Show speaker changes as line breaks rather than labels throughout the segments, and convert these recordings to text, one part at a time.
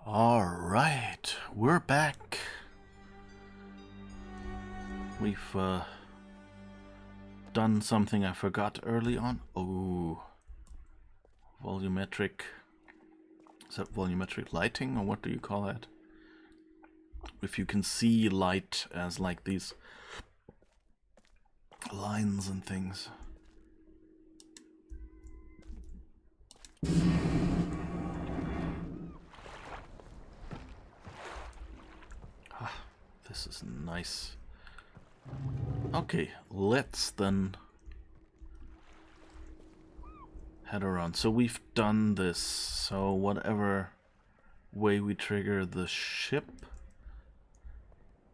Alright, we're back. We've done something I forgot early on. Oh, volumetric. Is that volumetric lighting, or what do you call that? If you can see light as like these lines and things. Ah, this is nice. Okay, let's then head around. So we've done this, so whatever way we trigger the ship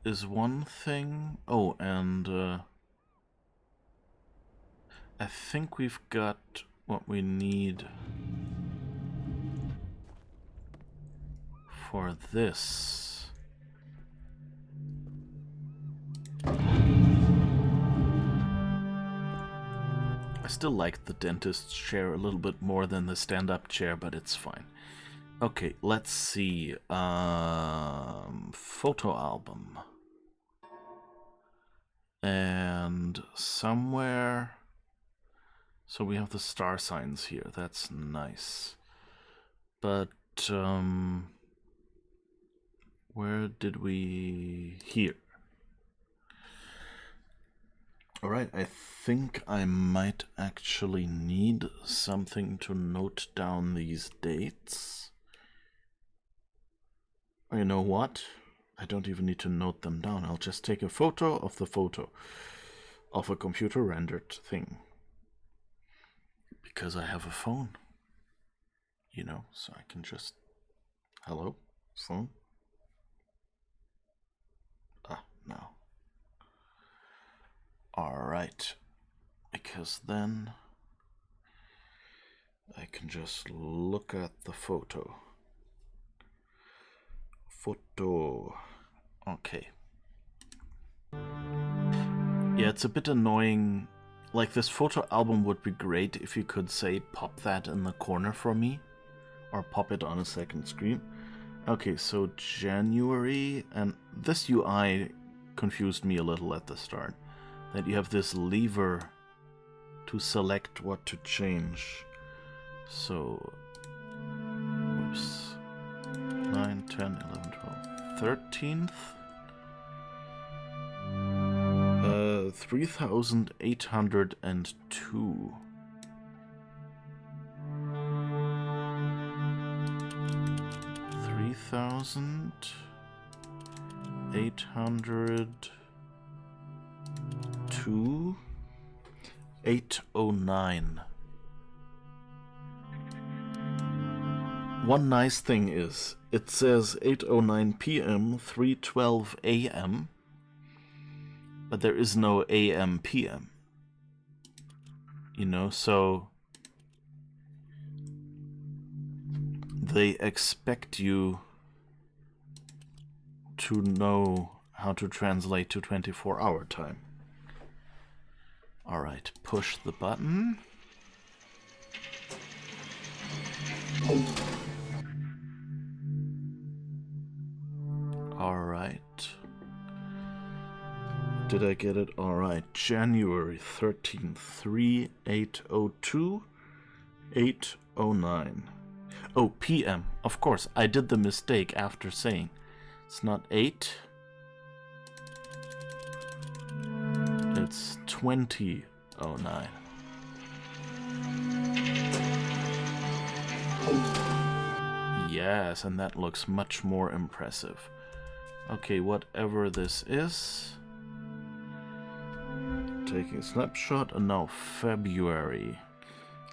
is one thing. Oh, and I think we've got what we need for this. I still like the dentist's chair a little bit more than the stand-up chair, but it's fine. Okay, let's see. Photo album. And somewhere... So we have the star signs here. That's nice. But, where did we... Here. Alright, I think I might actually need something to note down these dates. You know what? I don't even need to note them down. I'll just take a photo of the photo of a computer-rendered thing. Because I have a phone. You know, so I can just... Hello? Phone? Ah, no. Alright. Because then I can just look at the photo. Photo. Okay. Yeah, it's a bit annoying. Like, this photo album would be great if you could, say, pop that in the corner for me. Or pop it on a second screen. Okay, so January, and this UI confused me a little at the start. That you have this lever to select what to change. So, whoops. 9, 10, 11, 12, 13th. 3,802. $809. One nice thing is, it says 8:09 p.m., 3:12 a.m., but there is no AM PM. You know, so they expect you to know how to translate to 24-hour time. Alright, push the button. Alright. Did I get it? Alright. January 13th, 3802, 809. Oh, PM. Of course, I did the mistake after saying it's not 8. It's 2009. Yes, and that looks much more impressive. Okay, whatever this is. Taking a snapshot, and now February.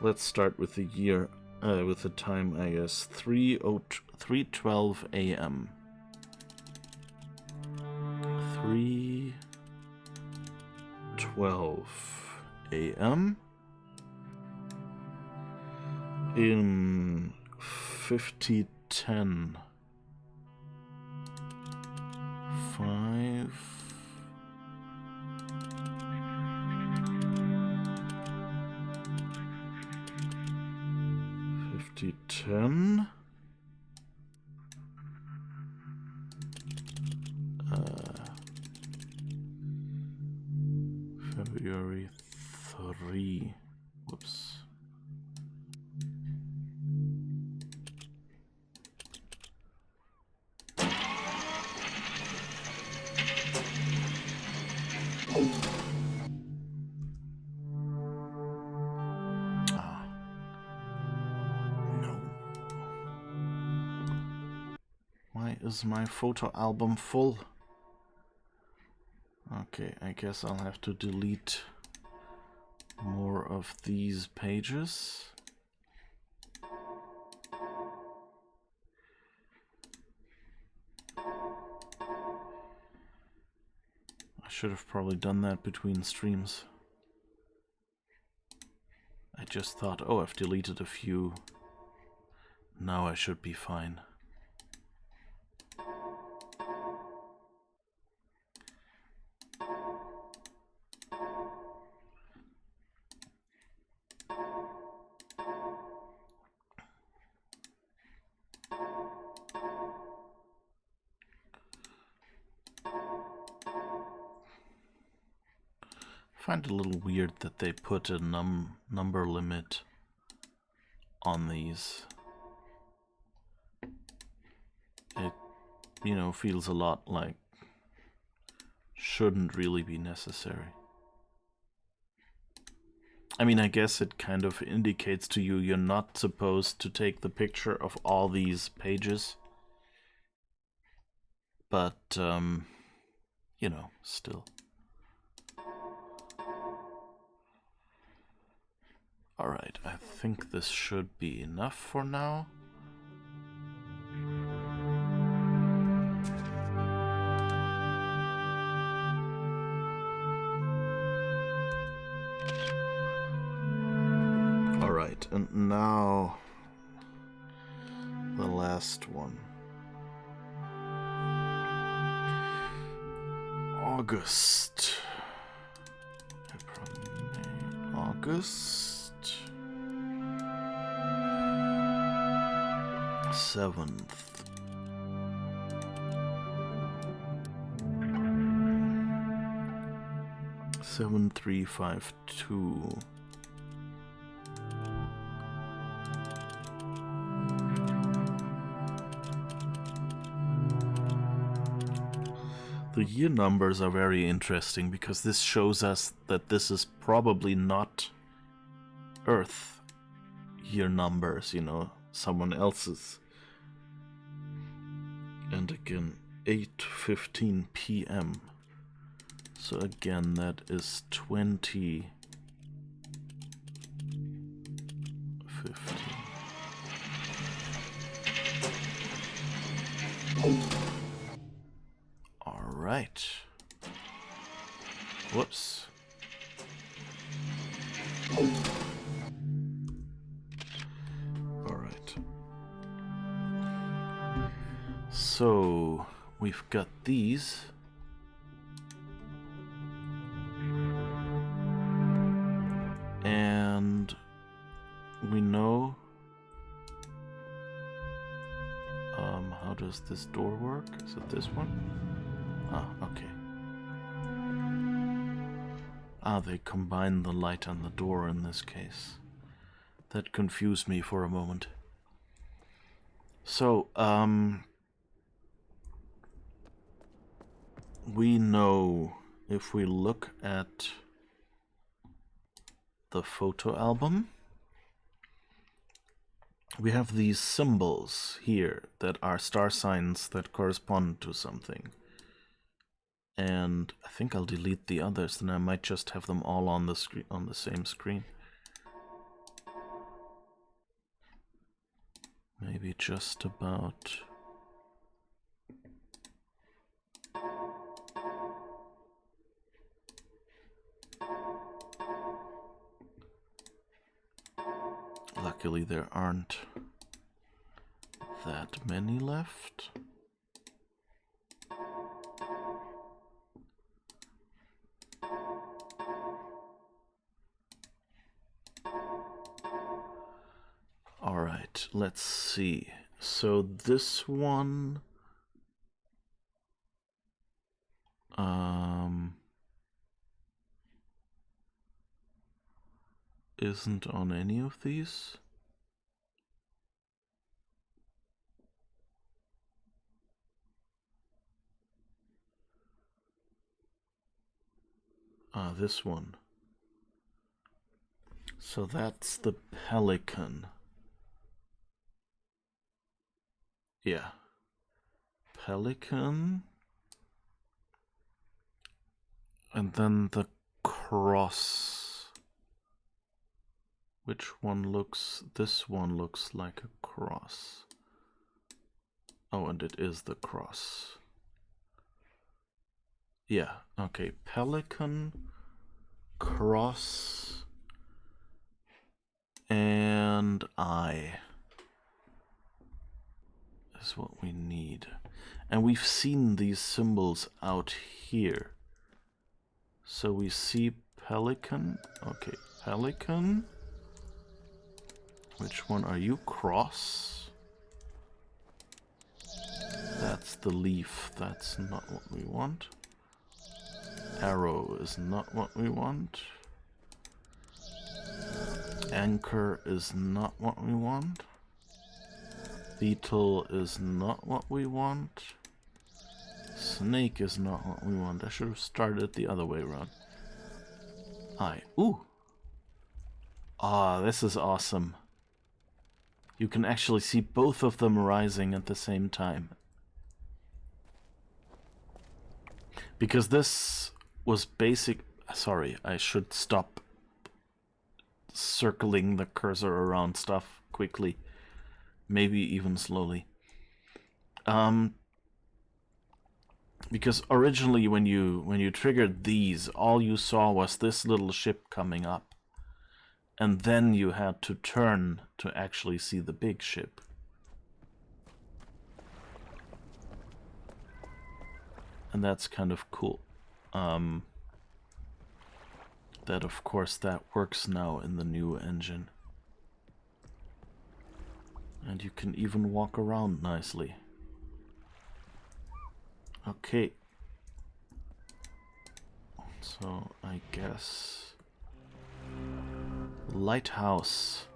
Let's start with the year, with the time, I guess. 3:12 a.m. 3:12 a.m. in 5010. 5. 5010. is my photo album full? Okay, I guess I'll have to delete more of these pages. I should have probably done that between streams. I just thought, oh, I've deleted a few. Now I should be fine. I find it a little weird that they put a number limit on these. It, you know, feels a lot like shouldn't really be necessary. I mean, I guess it kind of indicates to you you're not supposed to take the picture of all these pages. But, you know, still. Alright, I think this should be enough for now. Alright, and now the last one. August. August 7th. Seven 352. The year numbers are very interesting because this shows us that this is probably not Earth year numbers, you know, someone else's. And again, 8:15 p.m. So again, that is 2015. Alright. Whoops. Alright. So, we've got these. And we know how does this door work? Is it this one? Ah, okay. Ah, they combine the light and the door in this case. That confused me for a moment. So, we know if we look at the photo album, we have these symbols here that are star signs that correspond to something. And I think I'll delete the others, then I might just have them all on the screen, on the same screen. Maybe just about. Luckily there aren't that many left. Alright, let's see. So this one isn't on any of these. Ah, this one. So that's the pelican. Yeah. pelican. And then the cross. Which one looks... This one looks like a cross. Oh, and it is the cross. Yeah, okay. Pelican, cross, and eye is what we need. And we've seen these symbols out here. So we see pelican. Okay, pelican. Which one are you? Cross. That's the leaf. That's not what we want. Arrow is not what we want. Anchor is not what we want. Beetle is not what we want. Snake is not what we want. I should have started the other way around. Eye. Ooh! Ah, this is awesome. You can actually see both of them rising at the same time. Because this was basic... Sorry, I should stop circling the cursor around stuff quickly. Maybe even slowly. Because originally when you triggered these, all you saw was this little ship coming up. And then you had to turn to actually see the big ship. And that's kind of cool. That, of course, that works now in the new engine. And you can even walk around nicely. Okay. So, I guess... Lighthouse.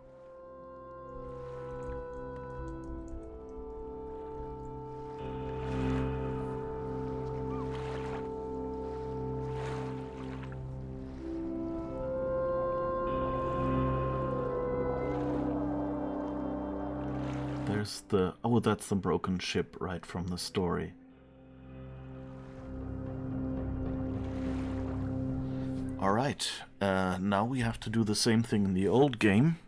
There's the... Oh, that's the broken ship right from the story. Alright, now we have to do the same thing in the old game.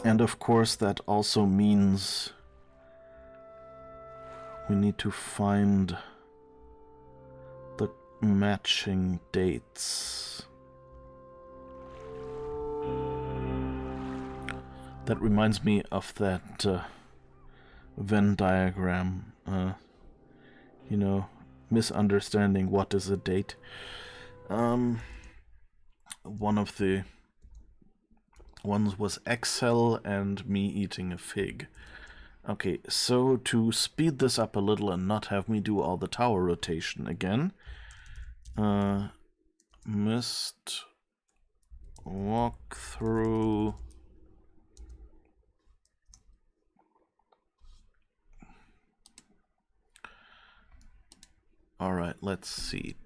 And of course that also means we need to find the matching dates. That reminds me of that Venn diagram, you know, misunderstanding what is a date. One of the ones was Excel and me eating a fig. Okay, so to speed this up a little and not have me do all the tower rotation again, Myst walk through. Alright, let's see.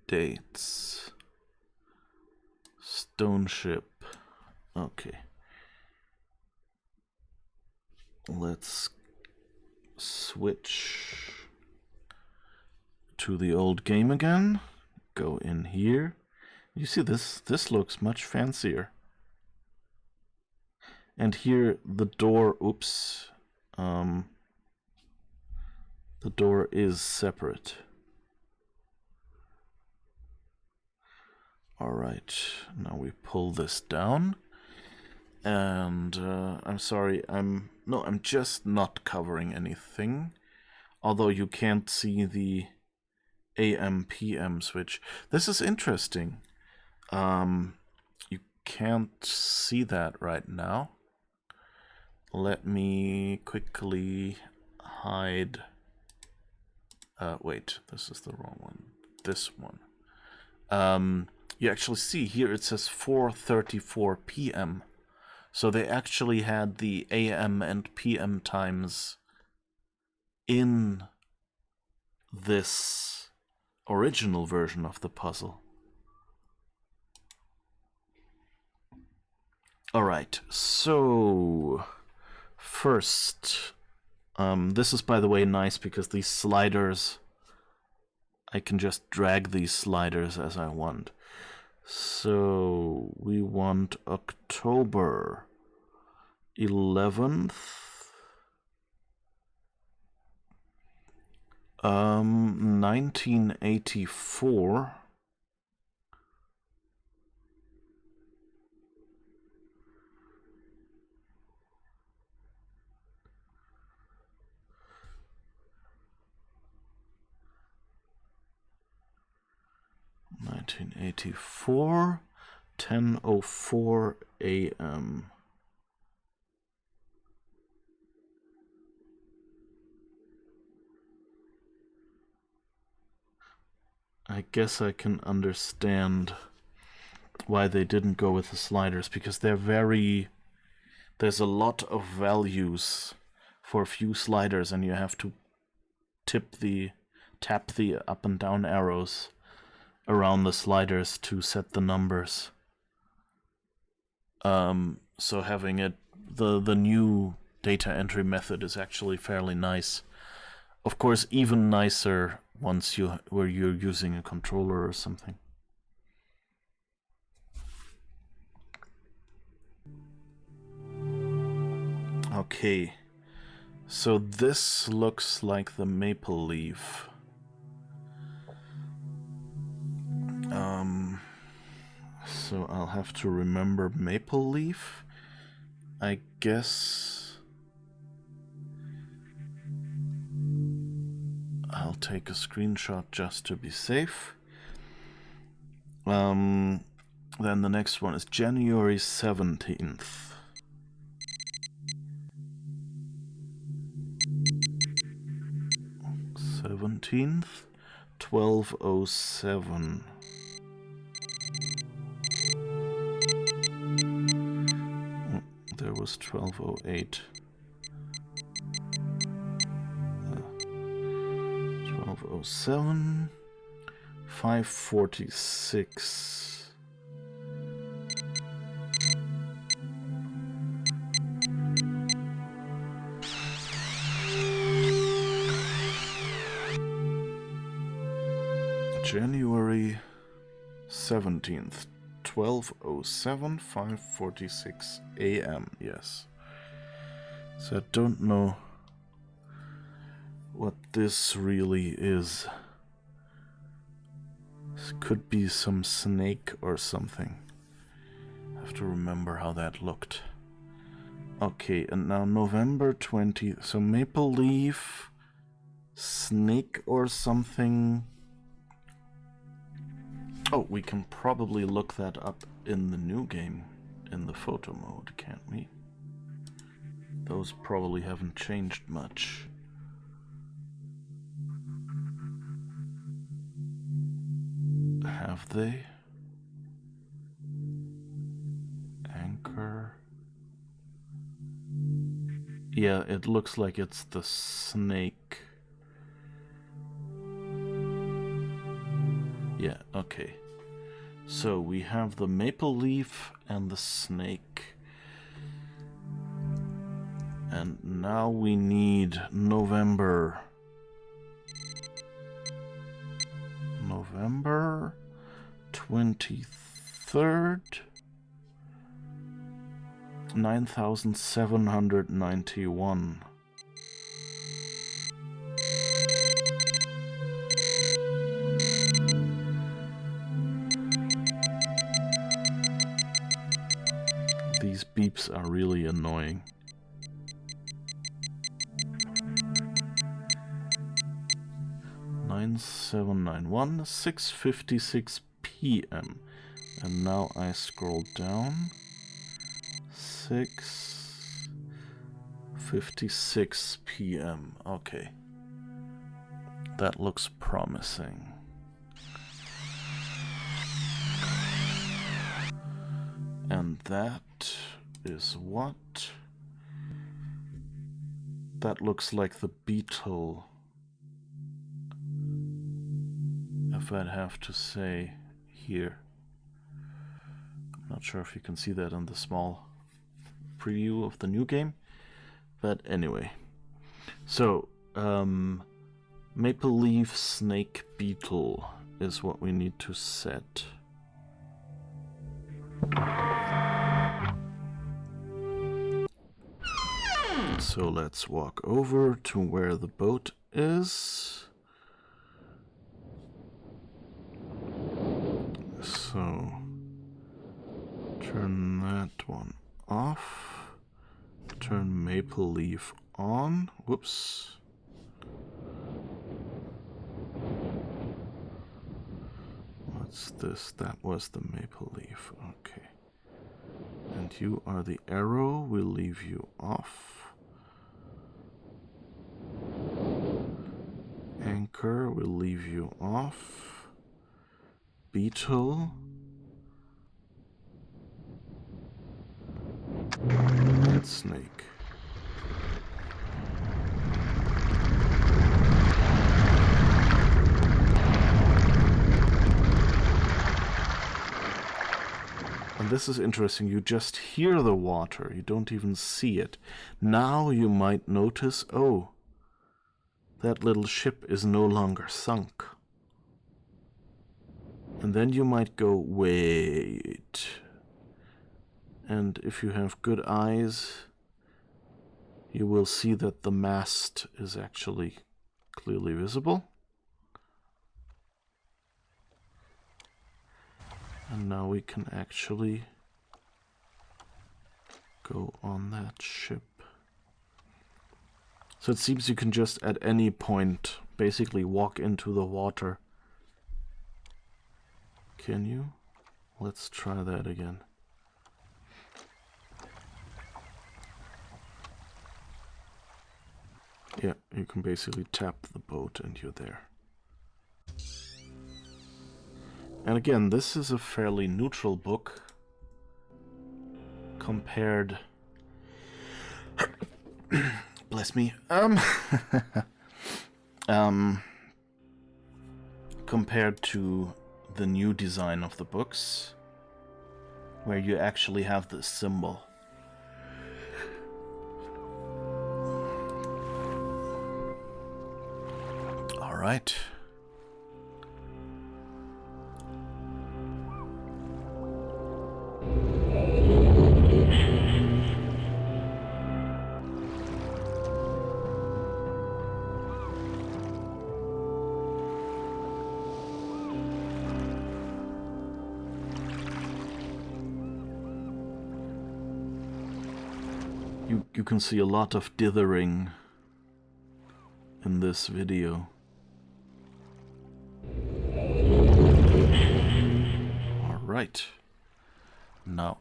Dates. Stoneship. Okay. Let's switch to the old game again. Go in here. You see this looks much fancier. And here the door, oops. The door is separate. Alright, now we pull this down. And I'm sorry, I'm just not covering anything. Although you can't see the AM/PM switch. This is interesting. You can't see that right now. Let me quickly hide. Wait, this is the wrong one. This one. You actually see here it says 4:34 p.m. So they actually had the AM and PM times in this original version of the puzzle. Alright, so first This is, by the way, nice because these sliders, I can just drag these sliders as I want. So we want October 11th. 1984. (1984) 10:04 a.m. I guess I can understand why they didn't go with the sliders, because they're very... There's a lot of values for a few sliders, and you have to tap the up and down arrows around the sliders to set the numbers. So having it, the new data entry method is actually fairly nice. Of course, even nicer once you're using a controller or something. Okay, so this looks like the maple leaf. So I'll have to remember maple leaf, I guess. I'll take a screenshot just to be safe. Then the next one is January 17th. /17th, 12:07. There was 12:08. 12:07. 5:46. January 17th, 12:07, 5:46 a.m. Yes. So I don't know what this really is. This could be some snake or something. I have to remember how that looked. Okay, and now November 20th. So maple leaf, snake or something. Oh, we can probably look that up in the new game, in the photo mode, can't we? Those probably haven't changed much. Have they? Anchor. Yeah, it looks like it's the snake. Yeah, okay. So we have the maple leaf and the snake. And now we need November. November 23rd. 9791. These beeps are really annoying. (9791) 6:56 p.m. And now I scroll down. 6:56 p.m. Okay. That looks promising. And that is what? That looks like the beetle, if I'd have to say here. I'm not sure if you can see that in the small preview of the new game, but anyway. So, maple leaf snake beetle is what we need to set. So let's walk over to where the boat is. So turn that one off. Turn maple leaf on. Whoops. What's this? That was the maple leaf. Okay. And you are the arrow. We'll leave you off. Anchor, we'll leave you off. Beetle. And snake. And this is interesting. You just hear the water. You don't even see it. Now you might notice, oh, that little ship is no longer sunk. And then you might go, wait. And if you have good eyes, you will see that the mast is actually clearly visible. And now we can actually go on that ship. So it seems you can just at any point basically walk into the water. Can you? Let's try that again. Yeah, you can basically tap the boat and you're there. And again, this is a fairly neutral book compared... Bless me. Compared to the new design of the books, where you actually have this symbol. All right. You can see a lot of dithering in this video. Alright. Now,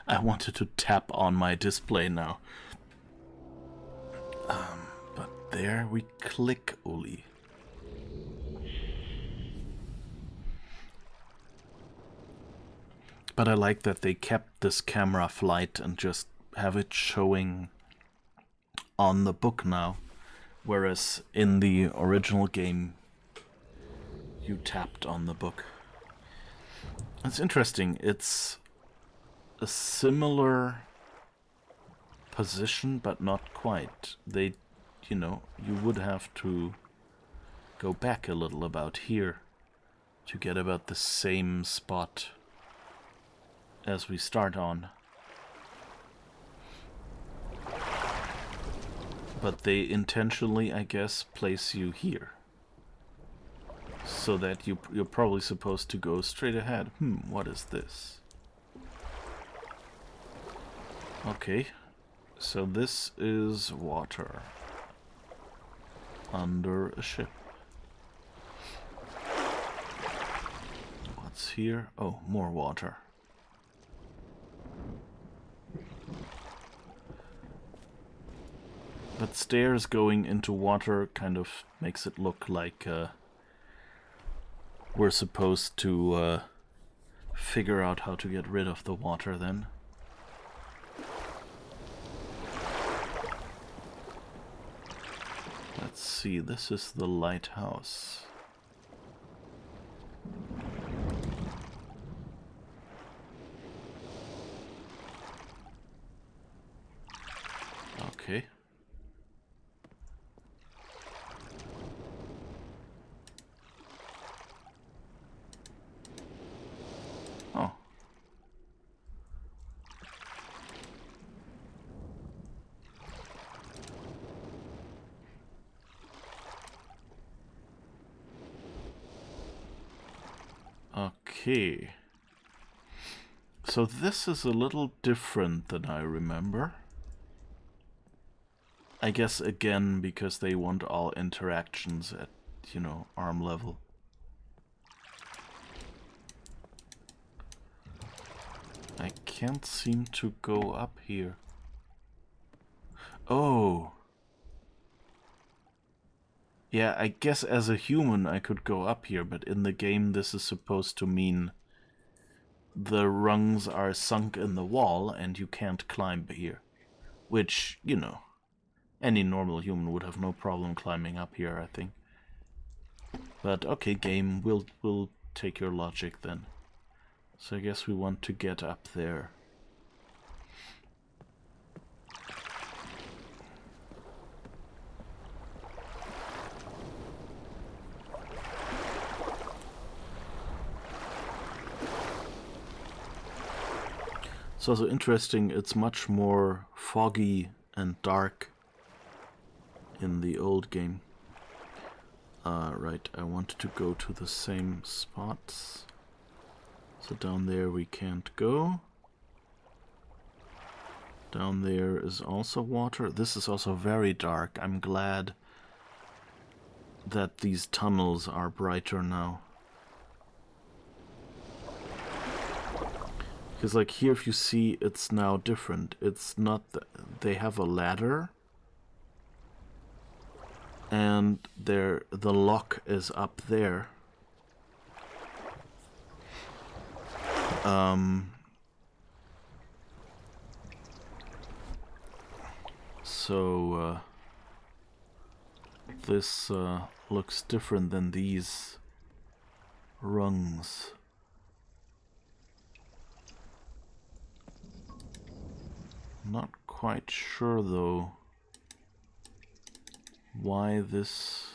I wanted to tap on my display now. But there we click, Uli. But I like that they kept this camera flight and just have it showing on the book now, whereas in the original game you tapped on the book. It's interesting. It's a similar position, but not quite. They, you know, you would have to go back a little about here to get about the same spot as we start on. But they intentionally, I guess, place you here. So that you're probably supposed to go straight ahead. What is this? Okay. So this is water. Under a ship. What's here? Oh, more water. But stairs going into water kind of makes it look like we're supposed to figure out how to get rid of the water then. Let's see, this is the lighthouse. Okay. Okay. So this is a little different than I remember. I guess again because they want all interactions at, you know, arm level. I can't seem to go up here. Oh. Yeah, I guess as a human I could go up here, but in the game this is supposed to mean the rungs are sunk in the wall and you can't climb here. Which, you know, any normal human would have no problem climbing up here, I think. But okay, game, we'll take your logic then. So I guess we want to get up there. It's also interesting, it's much more foggy and dark in the old game. Right, I wanted to go to the same spots. So down there we can't go. Down there is also water. This is also very dark. I'm glad that these tunnels are brighter now. Because like here if you see, it's now different. It's not they have a ladder. And the lock is up there. So this looks different than these rungs. Not quite sure though why this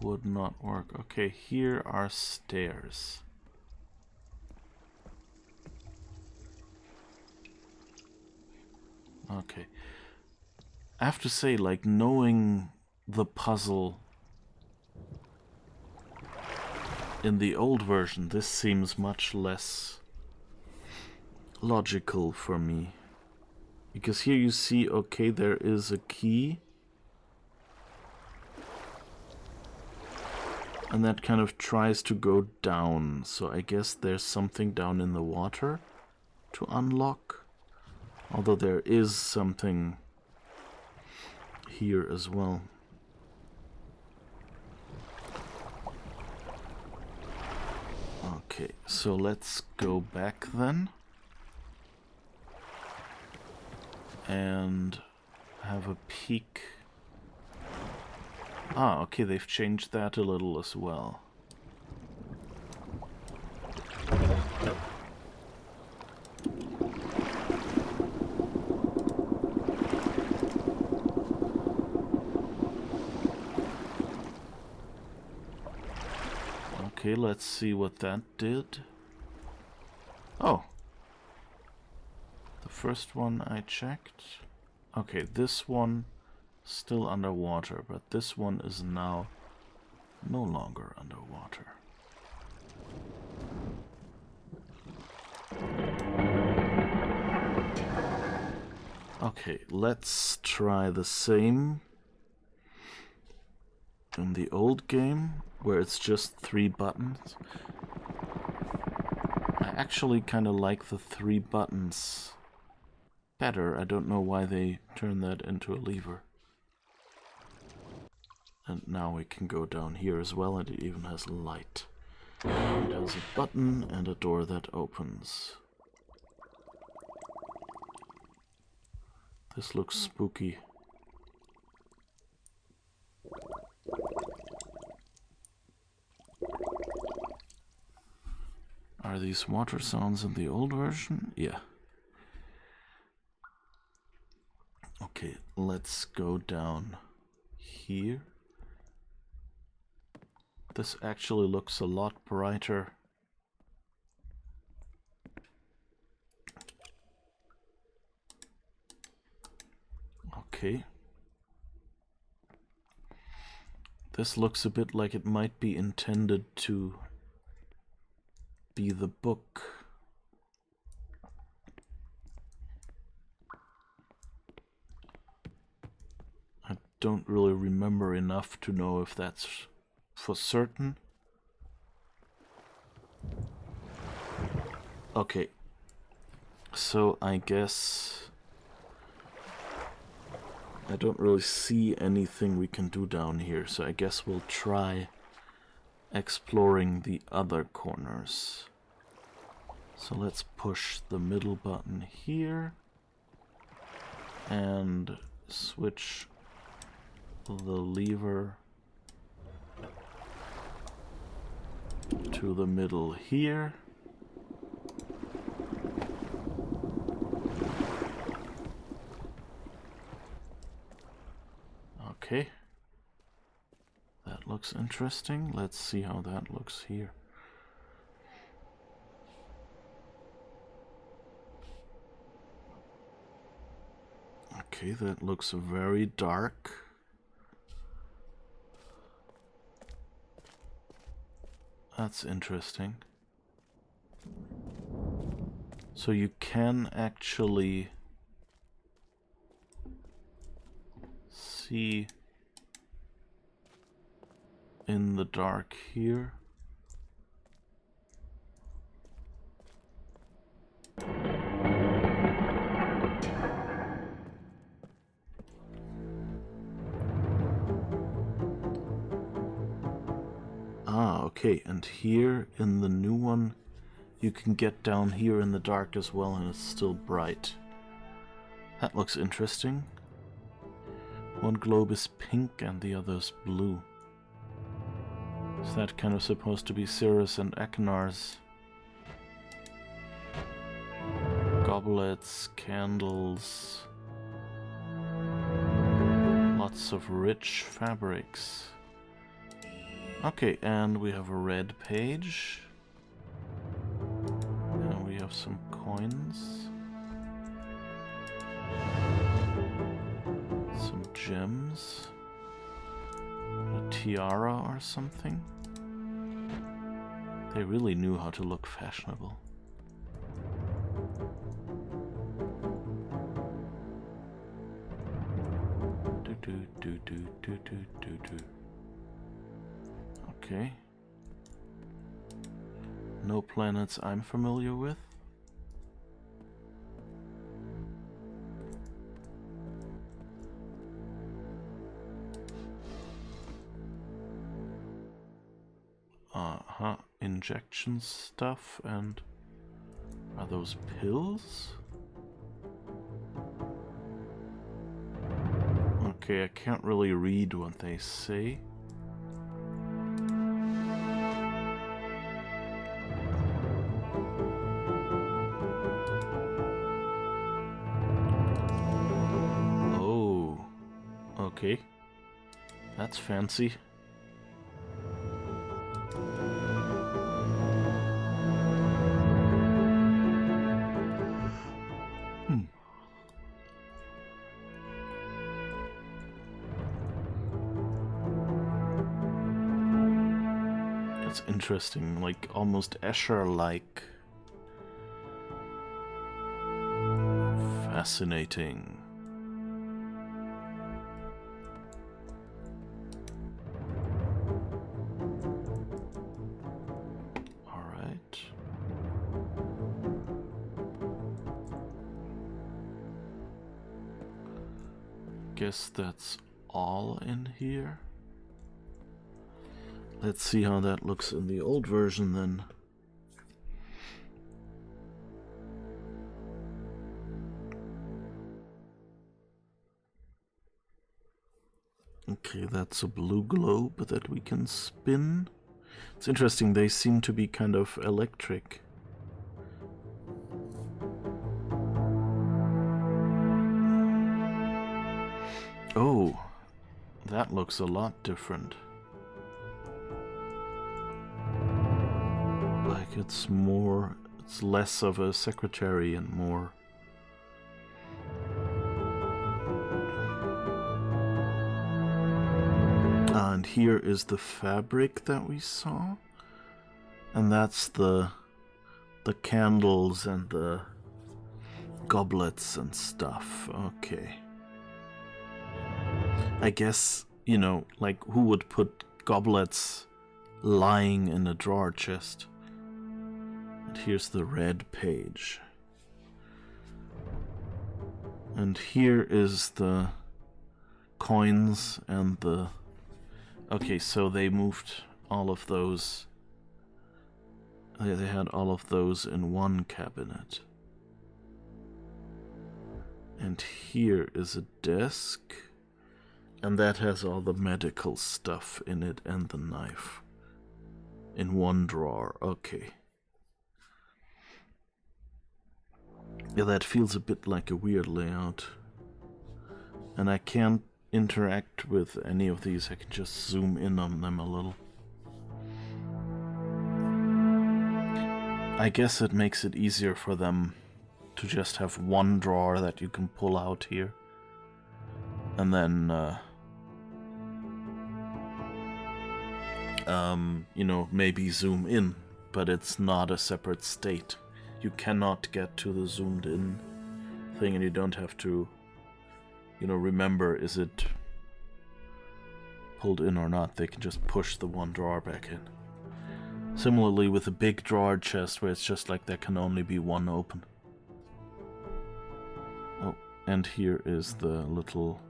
would not work. Okay, here are stairs. Okay. I have to say, like, knowing the puzzle in the old version, this seems much less logical for me. Because here you see, okay, there is a key. And that kind of tries to go down. So I guess there's something down in the water to unlock. Although there is something here as well. Okay, so let's go back then. And have a peek. Ah, okay, they've changed that a little as well. Okay, let's see what that did. Oh. The first one I checked. Okay, this one still underwater, but this one is now no longer underwater. Okay, let's try the same in the old game, where it's just 3 buttons. I actually kind of like the 3 buttons better. I don't know why they turned that into a lever. And now we can go down here as well, and it even has light. It has a button and a door that opens. This looks spooky. Are these water sounds in the old version? Yeah. Okay, let's go down here. This actually looks a lot brighter. Okay. This looks a bit like it might be intended to be the book. I don't really remember enough to know if that's for certain. Okay, so I guess I don't really see anything we can do down here, so I guess we'll try exploring the other corners. So let's push the middle button here and switch the lever to the middle here. Okay. That looks interesting. Let's see how that looks here. Okay, that looks very dark. That's interesting. So you can actually see in the dark here. Ah, okay, and here in the new one you can get down here in the dark as well and it's still bright. That looks interesting. One globe is pink and the other's blue. Is that kind of supposed to be Cirrus and Akenar's? Goblets, candles, lots of rich fabrics. Okay, and we have a red page. And we have some coins. Some gems. A tiara or something. They really knew how to look fashionable. Okay. No planets I'm familiar with. Injection stuff, and are those pills? Okay, I can't really read what they say. Oh, okay. That's fancy. Interesting, like almost Escher-like. Fascinating. All right. Guess that's all in here. Let's see how that looks in the old version then. Okay, that's a blue globe that we can spin. It's interesting, they seem to be kind of electric. Oh, that looks a lot different. Like it's less of a secretary and more. And here is the fabric that we saw. And that's the the candles and the goblets and stuff. Okay. I guess, you know, like, who would put goblets lying in a drawer chest? And here's the red page. And here is the coins and the... Okay, so they moved all of those. They had all of those in one cabinet. And here is a desk. And that has all the medical stuff in it and the knife. In one drawer, okay. Yeah, that feels a bit like a weird layout. And I can't interact with any of these, I can just zoom in on them a little. I guess it makes it easier for them to just have one drawer that you can pull out here. And then, you know, maybe zoom in, but it's not a separate state. You cannot get to the zoomed in thing, and you don't have to, you know, remember, is it pulled in or not. They can just push the one drawer back in. Similarly with a big drawer chest where it's just like there can only be one open. Oh, and here is the little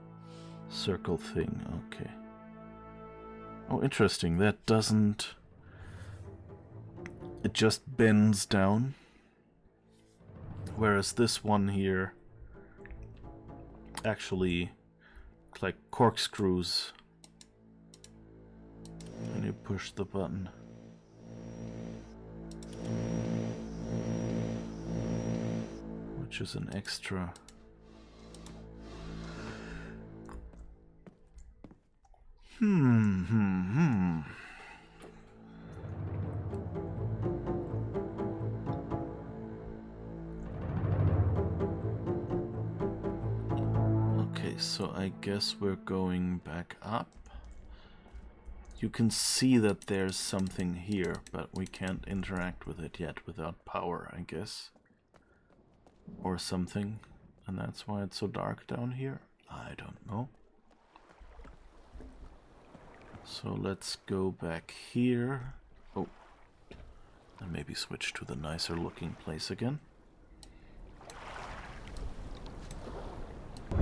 circle thing, okay. Oh, interesting, that doesn't... It just bends down. Whereas this one here actually like corkscrews when you push the button. Which is an extra. Okay, so I guess we're going back up. You can see that there's something here, but we can't interact with it yet without power, I guess. Or something. And that's why it's so dark down here? I don't know. So let's go back here. Oh. And maybe switch to the nicer looking place again. I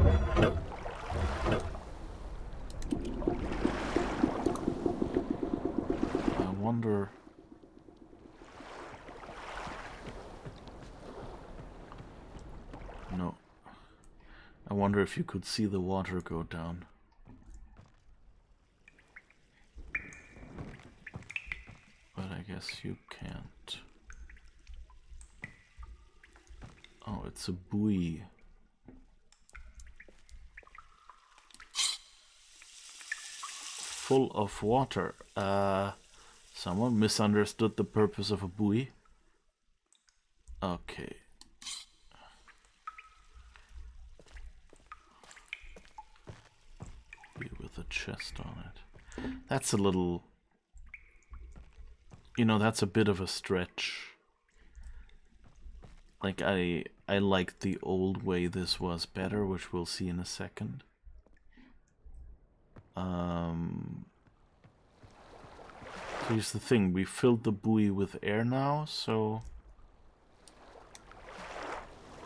wonder... No. I wonder if you could see the water go down. But I guess you can't. Oh, it's a buoy. Full of water. Someone misunderstood the purpose of a buoy. Okay. Buoy with a chest on it. That's a little... You know, that's a bit of a stretch. Like, I liked the old way this was better, which we'll see in a second. Here's the thing, we filled the buoy with air now, so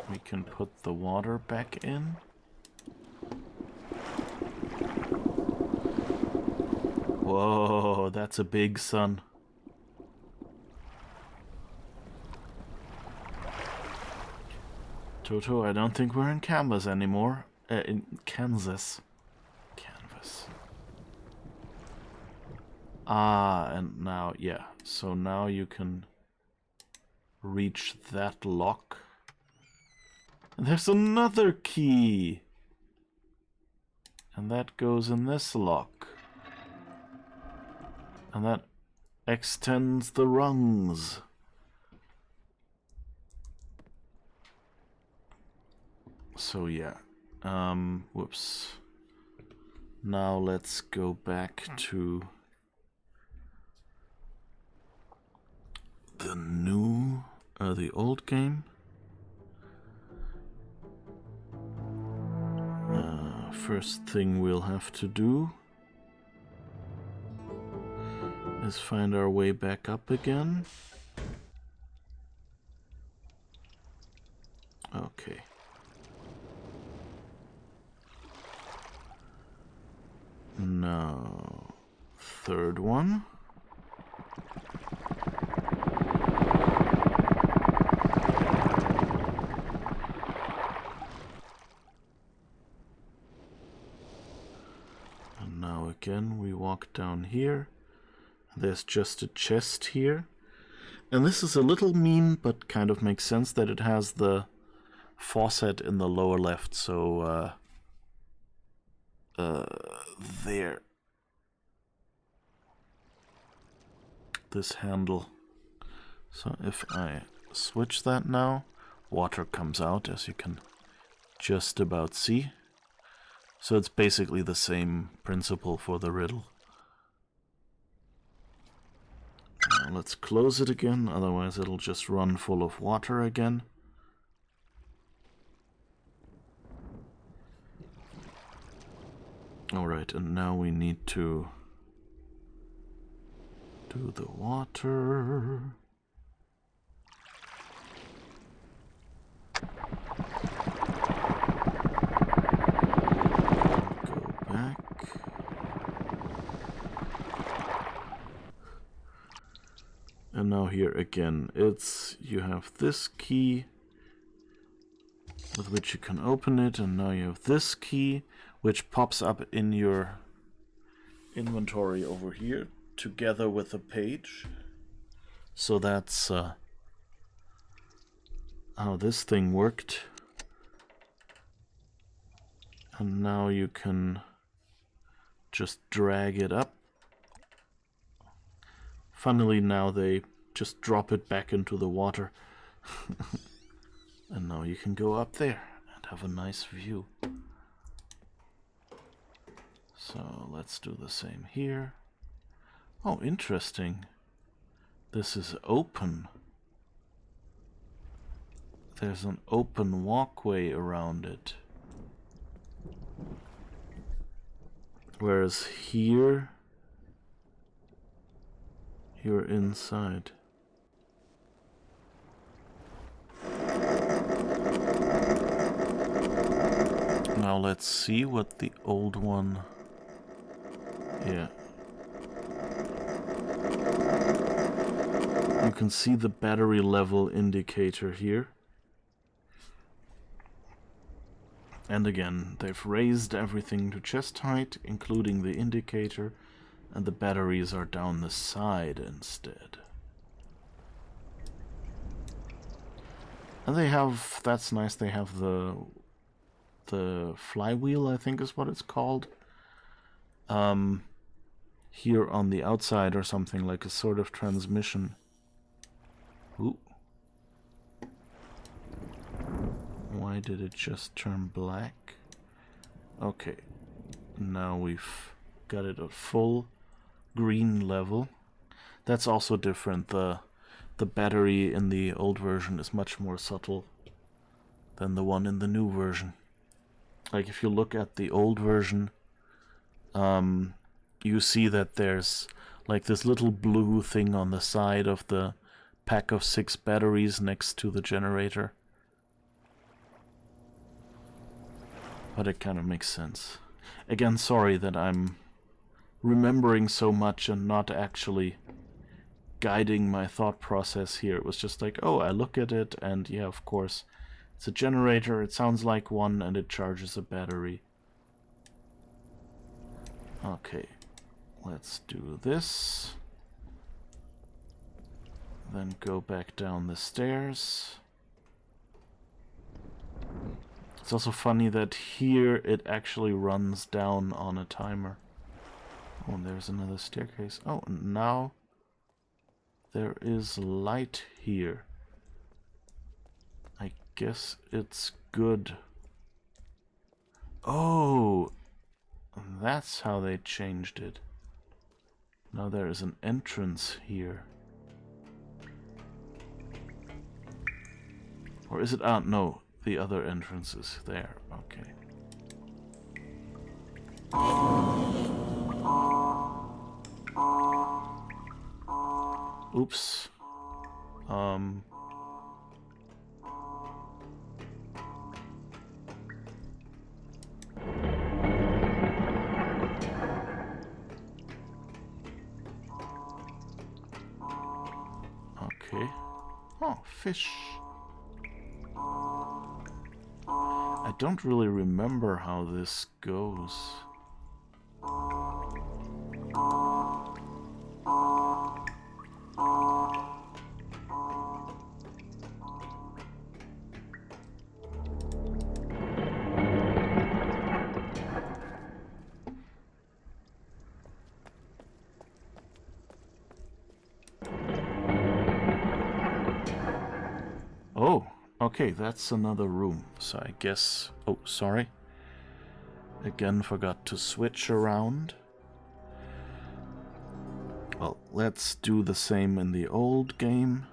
we can put the water back in. Whoa, that's a big sun. Toto, I don't think we're in Kansas anymore. In Kansas. Canvas. Ah, and now, yeah. So now you can reach that lock. And there's another key. And that goes in this lock. And that extends the rungs. So yeah, whoops. Now let's go back to the new the old game. First thing we'll have to do is find our way back up again. Okay. Now, third one. And now again we walk down here. There's just a chest here. And this is a little mean, but kind of makes sense that it has the faucet in the lower left, so there. This handle. So if I switch that now, water comes out, as you can just about see. So it's basically the same principle for the riddle. Now let's close it again, otherwise it'll just run full of water again. Alright, and now we need to do the water. Go back. And now here again, you have this key with which you can open it, and now you have this key which pops up in your inventory over here together with a page. So that's how this thing worked. And now you can just drag it up. Funnily, now they just drop it back into the water. And now you can go up there and have a nice view. So let's do the same here. Oh, interesting. This is open. There's an open walkway around it. Whereas here, you're inside. Now let's see what the old one... Yeah. You can see the battery level indicator here. And again, they've raised everything to chest height, including the indicator, and the batteries are down the side instead. And they have, that's nice, they have the flywheel, I think is what it's called. Here on the outside or something, like a sort of transmission. Ooh. Why did it just turn black? Okay. Now we've got it at full green level. That's also different. The battery in the old version is much more subtle than the one in the new version. Like if you look at the old version, you see that there's like this little blue thing on the side of the pack of 6 batteries next to the generator. But it kind of makes sense. Again, sorry that I'm remembering so much and not actually guiding my thought process here. It was just like, oh, I look at it and yeah, of course, it's a generator, it sounds like one, and it charges a battery. Okay, let's do this. Then go back down the stairs. It's also funny that here it actually runs down on a timer. Oh, and there's another staircase. Oh, and now there is light here. I guess it's good. Oh, that's how they changed it. Now there is an entrance here. Or is it... no. The other entrance is there. Okay. Oops. Okay. Oh, fish. I don't really remember how this goes. Oh, okay, that's another room. So I guess... Oh, sorry. Again, forgot to switch around. Well, let's do the same in the old game.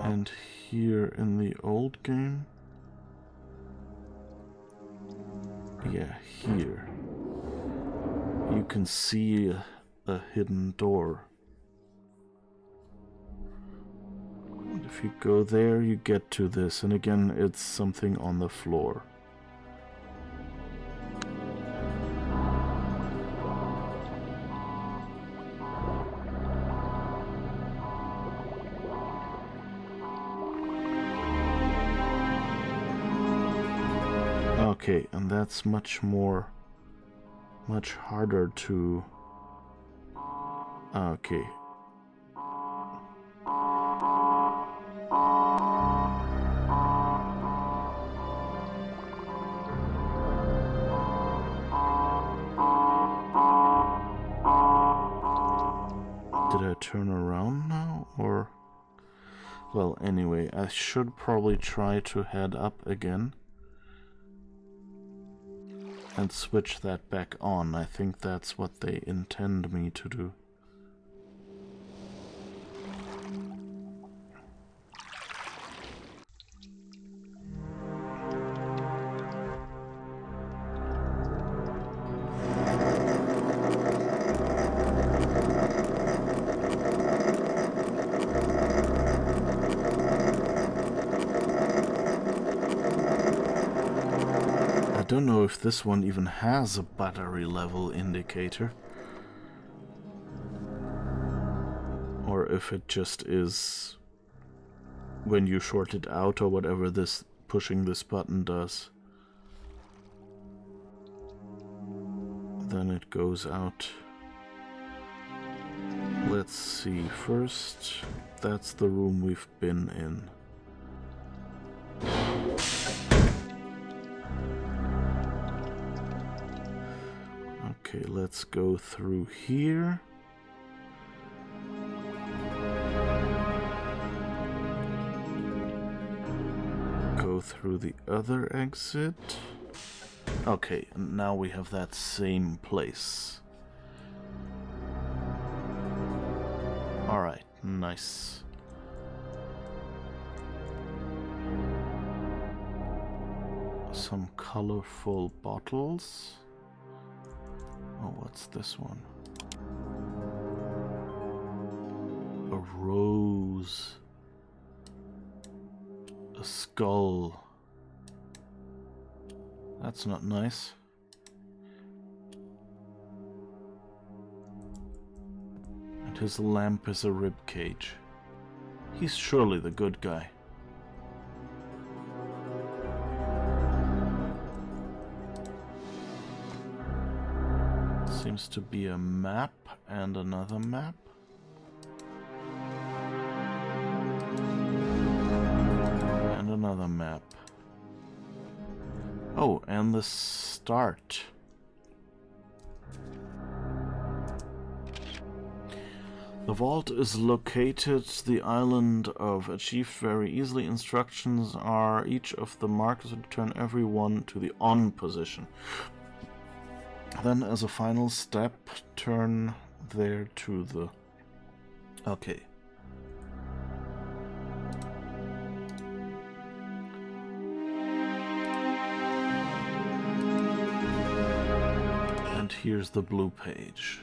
And here in the old game. Yeah, here. You can see a hidden door. And if you go there, you get to this. And again, it's something on the floor. Okay, and that's much harder to... Okay. Did I turn around now, or... Well, anyway, I should probably try to head up again. And switch that back on. I think that's what they intend me to do. I don't know if this one even has a battery level indicator. Or if it just is when you short it out or whatever this pushing this button does. Then it goes out. Let's see. First, that's the room we've been in. Okay, let's go through here. Go through the other exit. Okay, and now we have that same place. Alright, nice. Some colorful bottles. Oh, what's this one? A rose. A skull. That's not nice. And his lamp is a rib cage. He's surely the good guy. Seems to be a map and another map. And another map. Oh, and the start. The vault is located the island of achieved very easily. Instructions are each of the markers to turn every one to the on position. Then as a final step, turn there to the... Okay. And here's the blue page.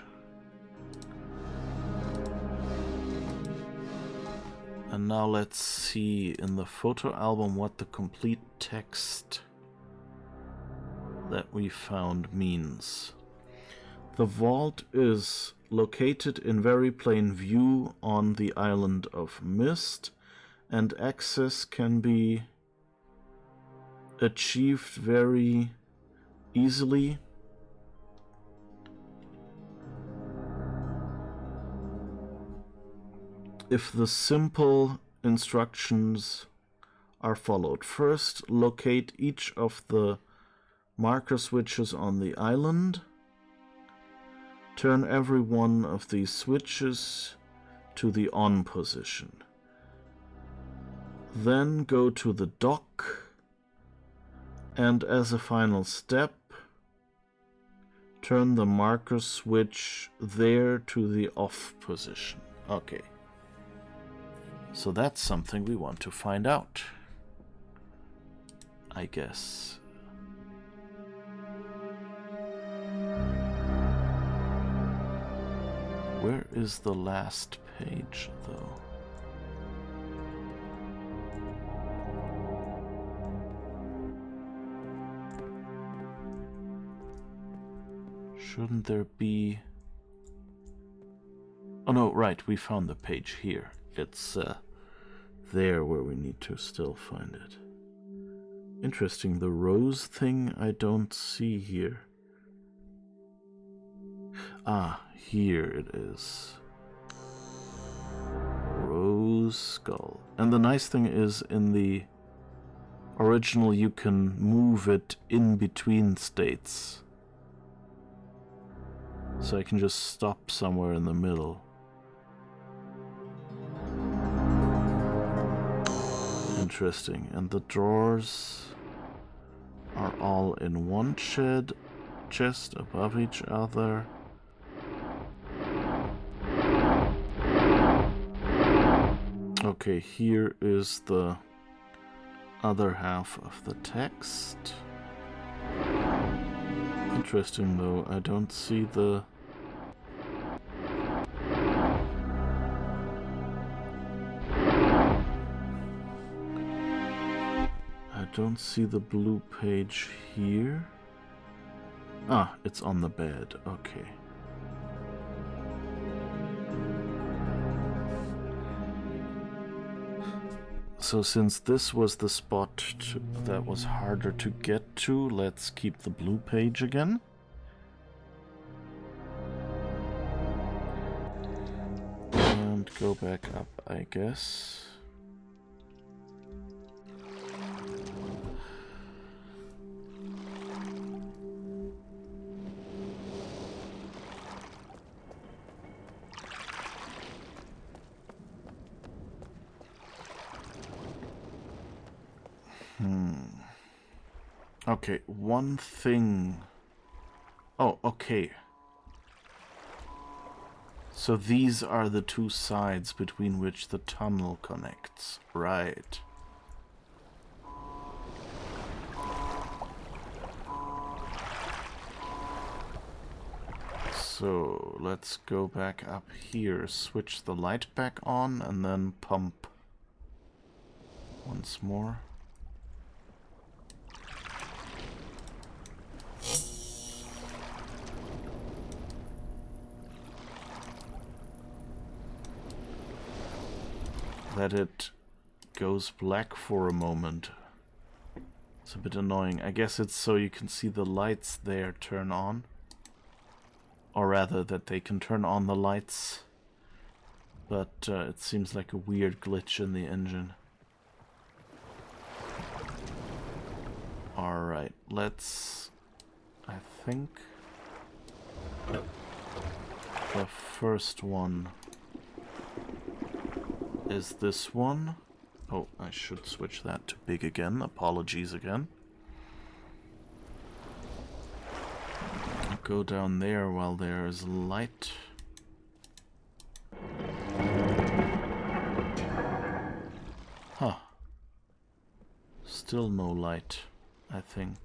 And now let's see in the photo album what the complete text that we found means. The vault is located in very plain view on the island of Myst, and access can be achieved very easily. If the simple instructions are followed. First, locate each of the marker switches on the island. Turn every one of these switches to the on position. Then go to the dock, and as a final step, turn the marker switch there to the off position. Okay. So that's something we want to find out, I guess. Where is the last page, though? Shouldn't there be... Oh no, right, we found the page here. It's there where we need to still find it. Interesting, the rose thing I don't see here. Ah, here it is. Rose skull. And the nice thing is, in the original you can move it in between states. So I can just stop somewhere in the middle. Interesting. And the drawers are all in one chest above each other. Okay, here is the other half of the text. Interesting though, I don't see the... I don't see the blue page here. Ah, it's on the bed, okay. So since this was the spot that was harder to get to, let's keep the blue page again. And go back up, I guess. Okay, one thing... Oh, okay. So these are the two sides between which the tunnel connects. Right. So let's go back up here, switch the light back on, and then pump once more. That it goes black for a moment. It's a bit annoying. I guess it's so you can see the lights there turn on. Or rather, that they can turn on the lights. But it seems like a weird glitch in the engine. Alright, let's... I think... the first one... is this one. Oh, I should switch that to big again. Apologies again. go down there while there is light. Huh. Still no light, I think.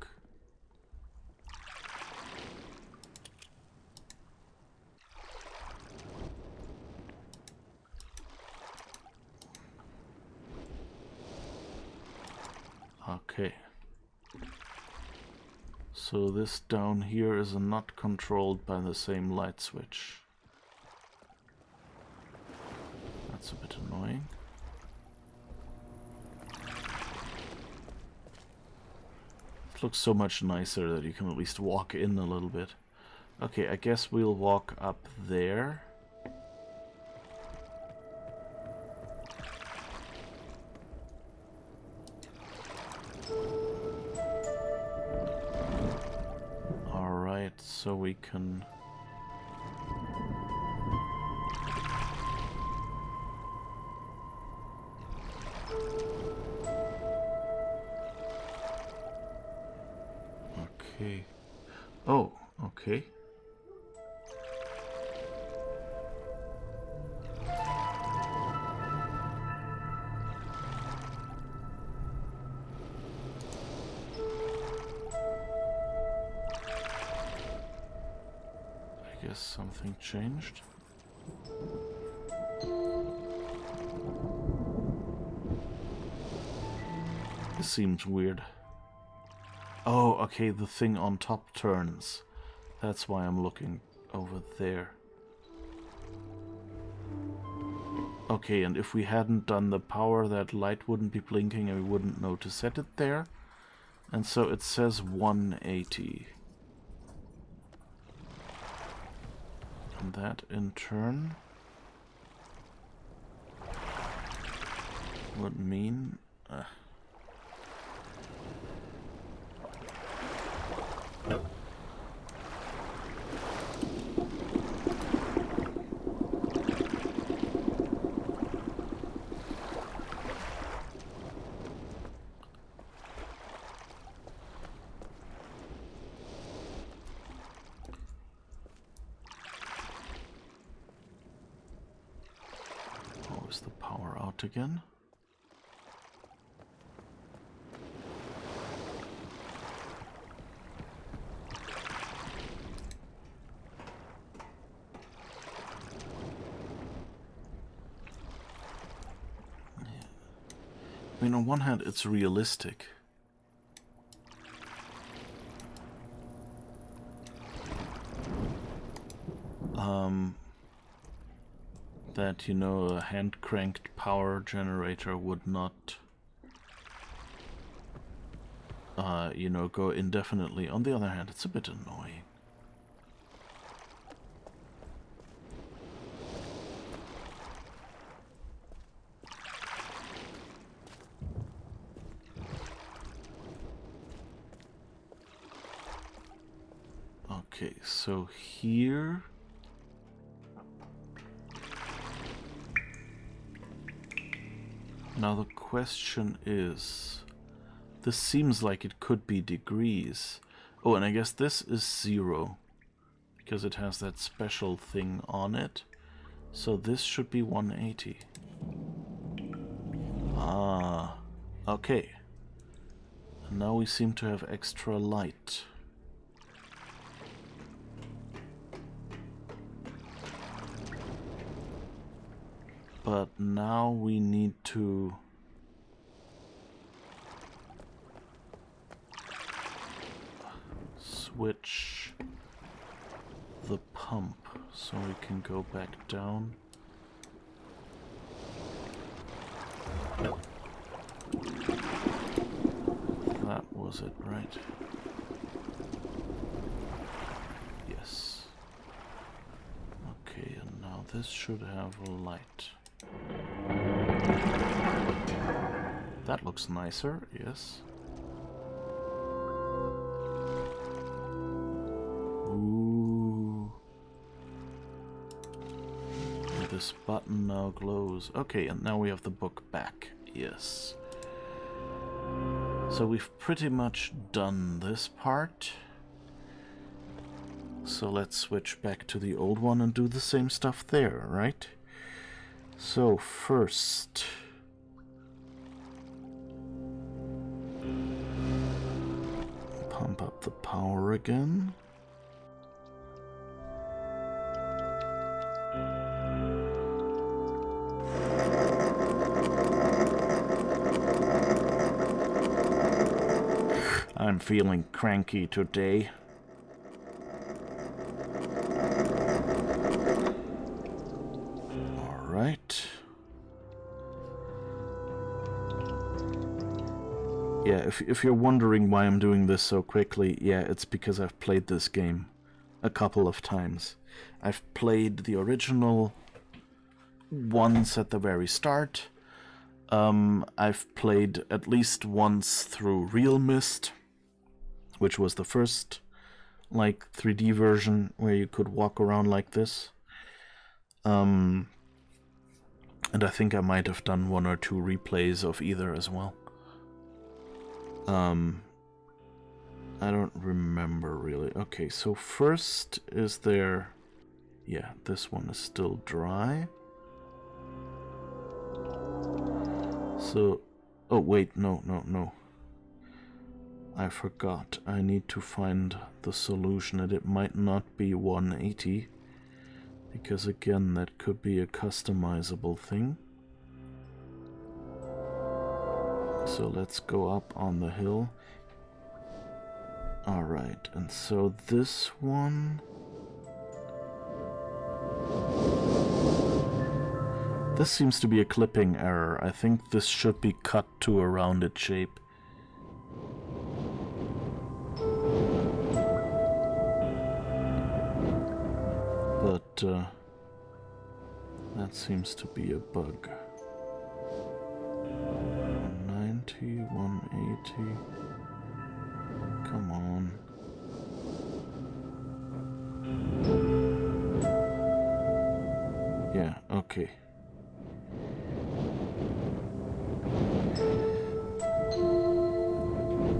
Okay. So this down here is not controlled by the same light switch. That's a bit annoying. It looks so much nicer that you can at least walk in a little bit. Okay, I guess we'll walk up there. Alright, so we can... Okay. Oh, okay. I guess something changed. This seems weird. Oh, okay, the thing on top turns. That's why I'm looking over there. Okay, and if we hadn't done the power, that light wouldn't be blinking and we wouldn't know to set it there. And so it says 180. And that in turn would mean... oh, is the power out again? I mean, on one hand, it's realistic. That, you know, a hand-cranked power generator would not, you know, go indefinitely. On the other hand, it's a bit annoying. Okay, so here... Now the question is... This seems like it could be degrees. Oh, and I guess this is 0. Because it has that special thing on it. So this should be 180. Ah, okay. And now we seem to have extra light. But now we need to switch the pump so we can go back down. That was it, right? Yes. Okay, and now this should have a light. That looks nicer, yes. Ooh. And this button now glows. Okay, and now we have the book back, yes. So we've pretty much done this part. So let's switch back to the old one and do the same stuff there, right? So first... pump up the power again. I'm feeling cranky today. All right. Yeah, if you're wondering why I'm doing this so quickly, yeah, it's because I've played this game a couple of times. I've played the original once at the very start. I've played at least once through Real Myst, which was the first, like, 3D version where you could walk around like this. And I think I might have done 1 or 2 replays of either as well. I don't remember really. Okay, so first is there... Yeah, this one is still dry. So... Oh, wait, no. I forgot. I need to find the solution, and it might not be 180. Because again, that could be a customizable thing. So let's go up on the hill. Alright, and so this one... This seems to be a clipping error. I think this should be cut to a rounded shape. But that seems to be a bug. 190, 180. Come on. Yeah, okay.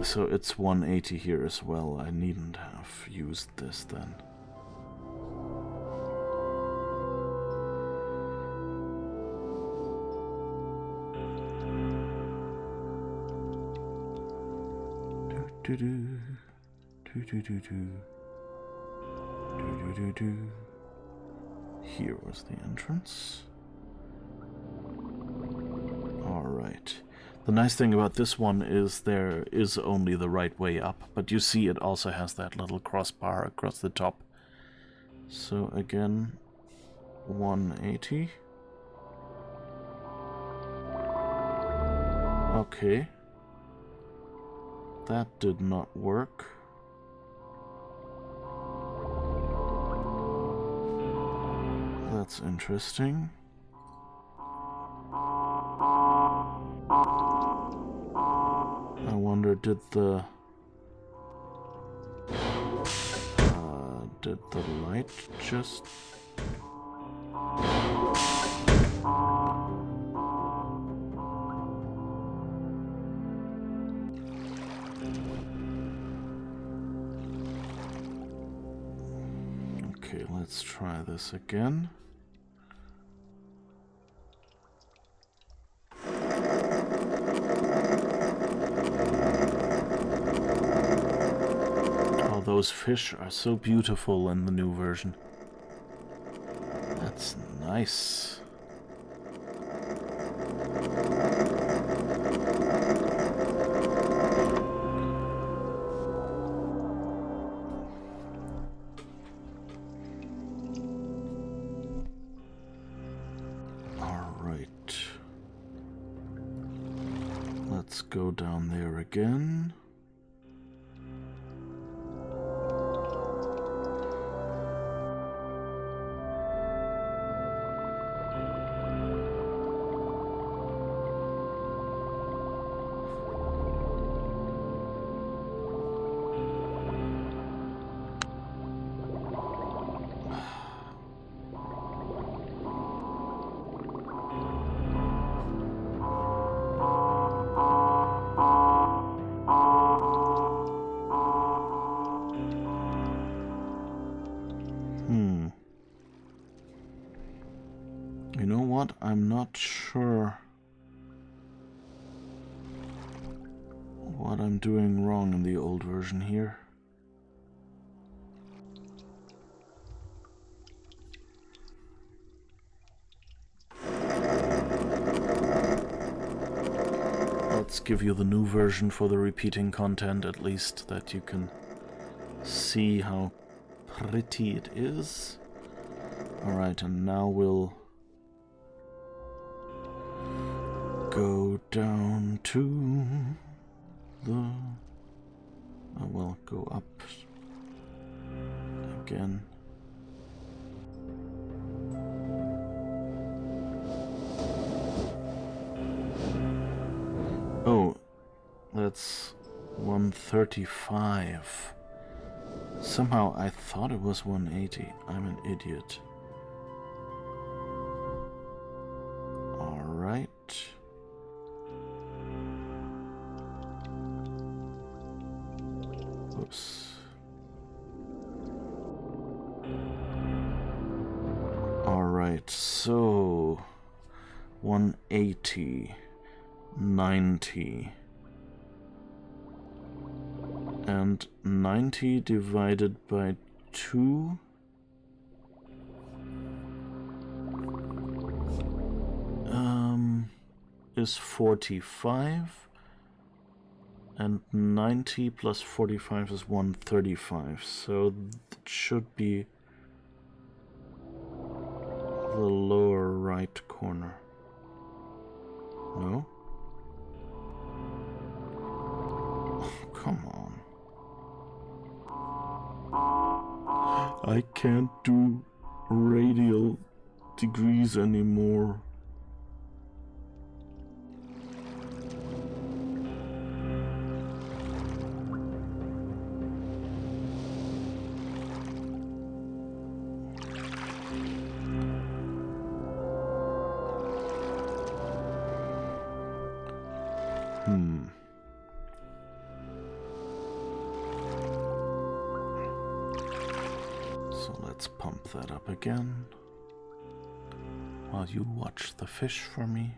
So it's 180 here as well. I needn't have used this then. Here was the entrance. Alright. The nice thing about this one is there is only the right way up, but you see it also has that little crossbar across the top. So again, 180. Okay. That did not work. That's interesting. I wonder, did the light just... Okay, let's try this again. Oh, those fish are so beautiful in the new version. That's nice. Let's go down there again. You know what? I'm not sure what I'm doing wrong in the old version here. Let's give you the new version for the repeating content, at least, that you can see how pretty it is. Alright, and now we'll go down to the... oh, well, go up again. Oh, that's 135. Somehow I thought it was 180. I'm an idiot. Alright. Oops. Alright, so 180, 90, and 90 divided by 2 is 45, and 90 plus 45 is 135, so it should be the lower right corner. No? Oh, come on. I can't do radial degrees anymore. So let's pump that up again while you watch the fish for me.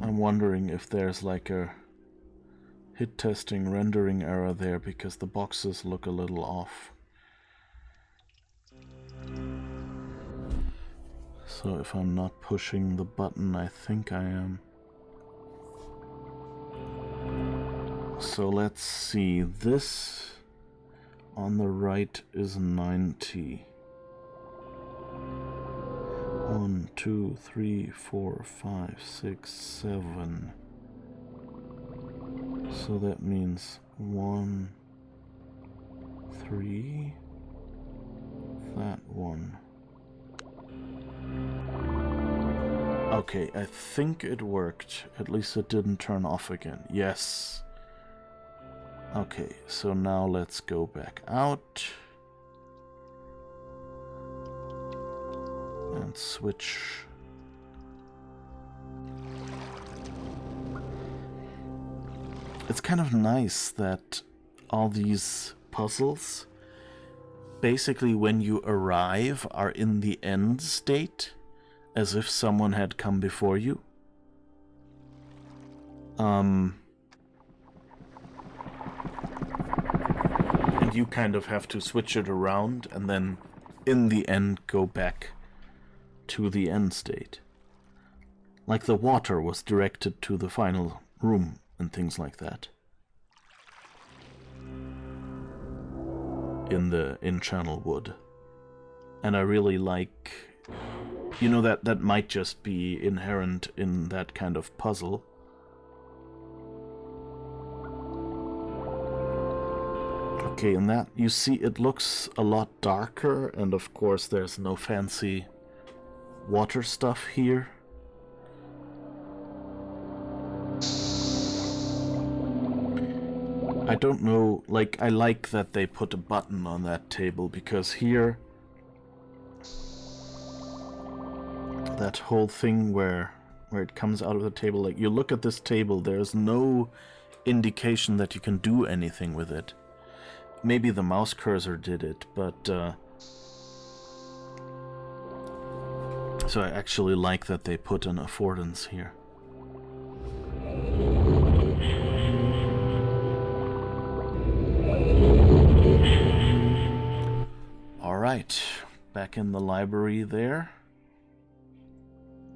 I'm wondering if there's like a hit testing rendering error there because the boxes look a little off. So if I'm not pushing the button, I think I am. So let's see, this on the right is 90. 1, 2, 3, 4, 5, 6, 7. So that means 1, 3, that one. Okay, I think it worked. At least it didn't turn off again. Yes. Okay, so now let's go back out. And switch. It's kind of nice that all these puzzles, basically when you arrive, are in the end state, as if someone had come before you. And you kind of have to switch it around and then in the end go back to the end state. Like the water was directed to the final room and things like that. In Channel Wood. And I really like, you know, that might just be inherent in that kind of puzzle. Okay, and that, you see, it looks a lot darker, and of course there's no fancy water stuff here. I don't know, like, I like that they put a button on that table, because here, that whole thing where it comes out of the table, like, you look at this table, there's no indication that you can do anything with it. Maybe the mouse cursor did it, but, so I actually like that they put an affordance here. Alright, back in the library there.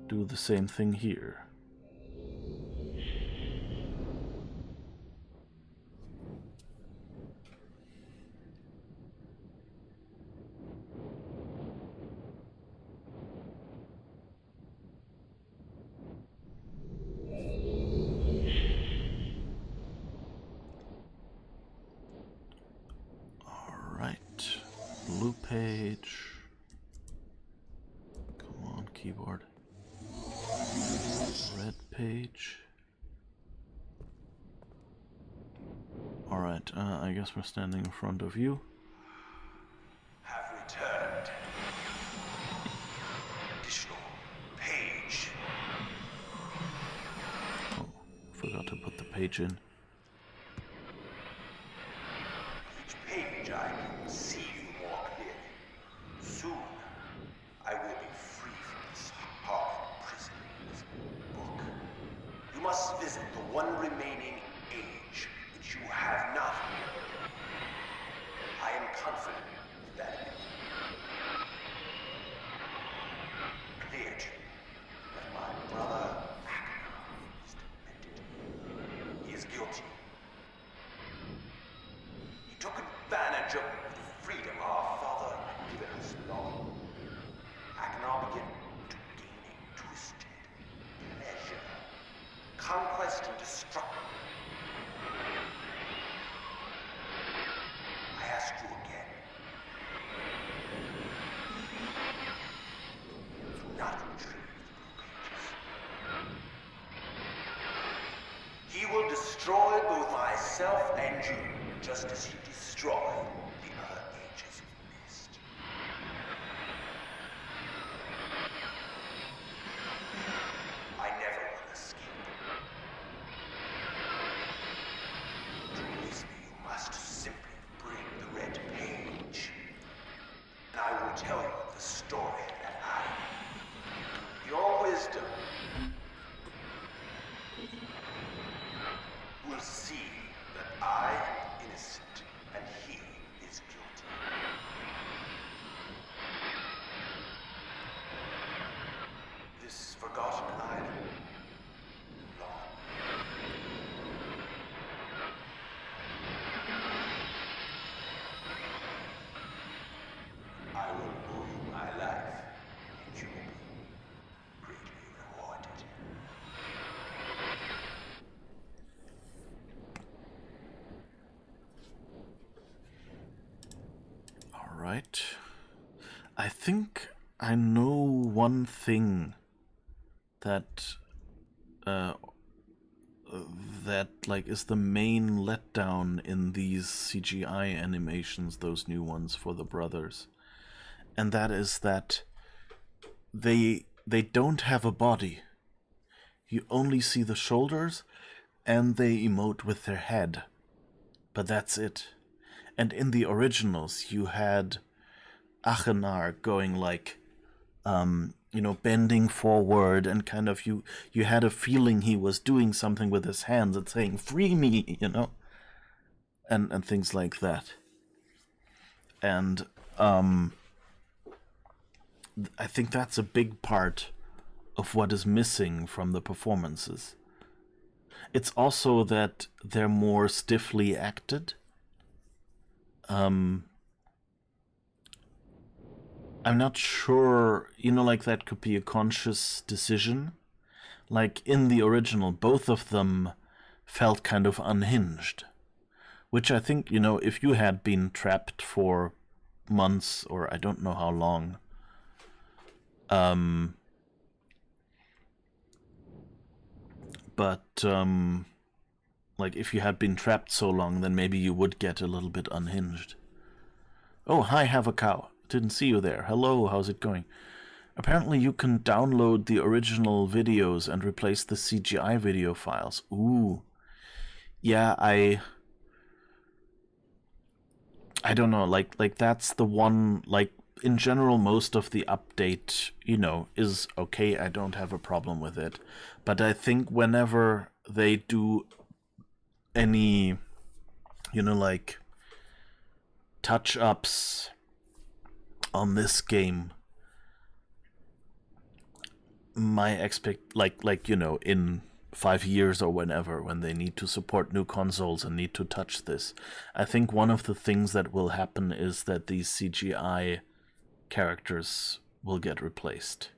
Do the same thing here. Alright, blue page. Come on, keyboard. Red page. Alright, I guess we're standing in front of you.
Have returned. Additional page.
Oh, forgot to put the page in.
Each page I can see you more clearly. Soon, I will be free from this hard prison, this book. You must visit the one remaining age which you have not. I am confident that clear to you that my brother is tormented. He is guilty. He took advantage of the freedom our father had given us long. I can now begin to gain a twisted pleasure, conquest and destruction. I ask you again. Do not retrieve the blue pages. He will destroy both myself and you, just as he destroyed the other ages of Myst. I never will escape. To release me, you must simply bring the red page. And I will tell you the story that I, your wisdom, will see that I am innocent and he is guilty. This forgotten island, long. I will owe you my life, and you will be greatly rewarded.
Alright. I think I know one thing that like is the main letdown in these CGI animations, those new ones for the brothers. And that is that they don't have a body. You only see the shoulders and they emote with their head. But that's it. And in the originals you had Achenar going like bending forward and kind of you had a feeling he was doing something with his hands and saying, "Free me," and things like that. And I think that's a big part of what is missing from the performances. It's also that they're more stiffly acted. I'm not sure, like that could be a conscious decision. Like in the original, both of them felt kind of unhinged. Which I think, if you had been trapped for months or I don't know how long, Like, if you had been trapped so long, then maybe you would get a little bit unhinged. Oh, hi, have a cow. Didn't see you there. Hello, how's it going? Apparently you can download the original videos and replace the CGI video files. Ooh. Yeah, I don't know, like that's the one, like, in general, most of the update, is okay. I don't have a problem with it. But I think whenever they do any, like, touch-ups on this game, my in 5 years or whenever, when they need to support new consoles and need to touch this, I think one of the things that will happen is that these CGI characters will get replaced.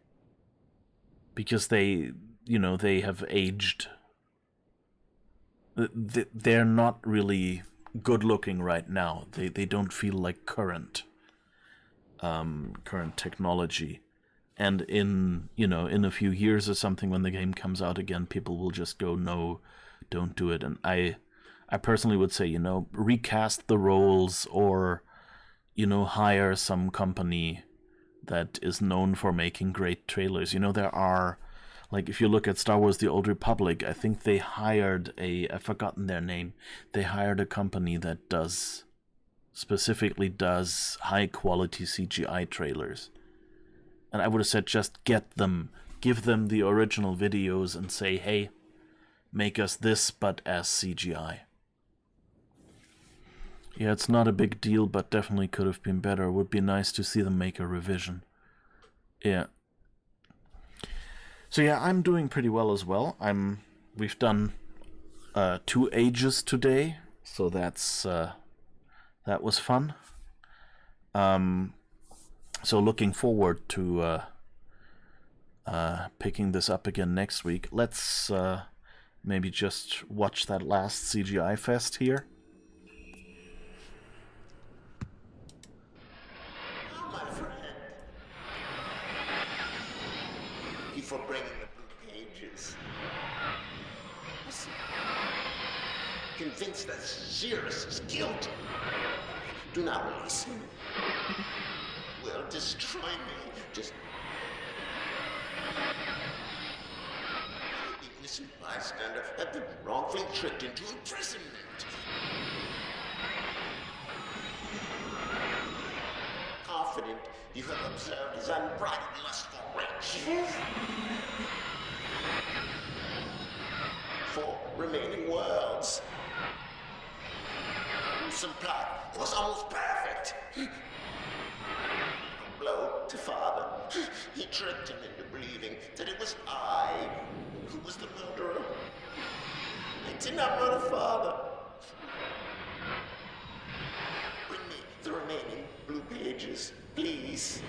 Because they have aged. They're not really good looking right now. They don't feel like current technology. And in a few years or something, when the game comes out again, people will just go, no, don't do it. And I personally would say, recast the roles, or hire some company that is known for making great trailers. There are, like, if you look at Star Wars The Old Republic, I think they hired I've forgotten their name. They hired a company that specifically does high quality CGI trailers. And I would have said, just give them the original videos and say, hey, make us this, but as CGI. Yeah, it's not a big deal, but definitely could have been better. It would be nice to see them make a revision. Yeah. So yeah, I'm doing pretty well as well. We've done 2 ages today, so that was fun. So looking forward to picking this up again next week. Let's maybe just watch that last CGI fest here.
Oh, my friend. Thank you for bringing the blue pages. Listen. Convinced that Xerus is guilty. Do not release him. Will destroy me. Just the innocent bystander have been wrongfully tricked into imprisonment. Confident you have observed his unbridled lust for rich. 4 remaining worlds. Gruesome plot was almost perfect. Blow to father. He tricked him into believing that it was I who was the murderer. I did not murder father. Bring me the remaining blue pages, please.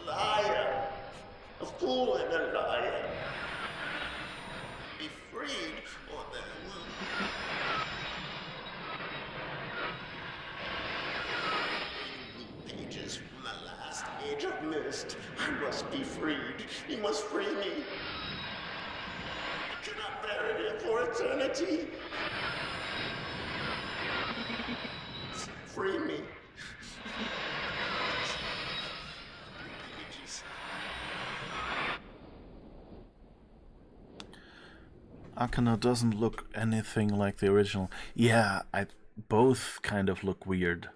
A liar. A fool and a liar. Be freed, or they will. Blue pages from the last age of Myst. I must be freed. You must free me. I cannot bear it here for eternity. Free me. Pages.
Akana doesn't look anything like the original. Yeah, both kind of look weird.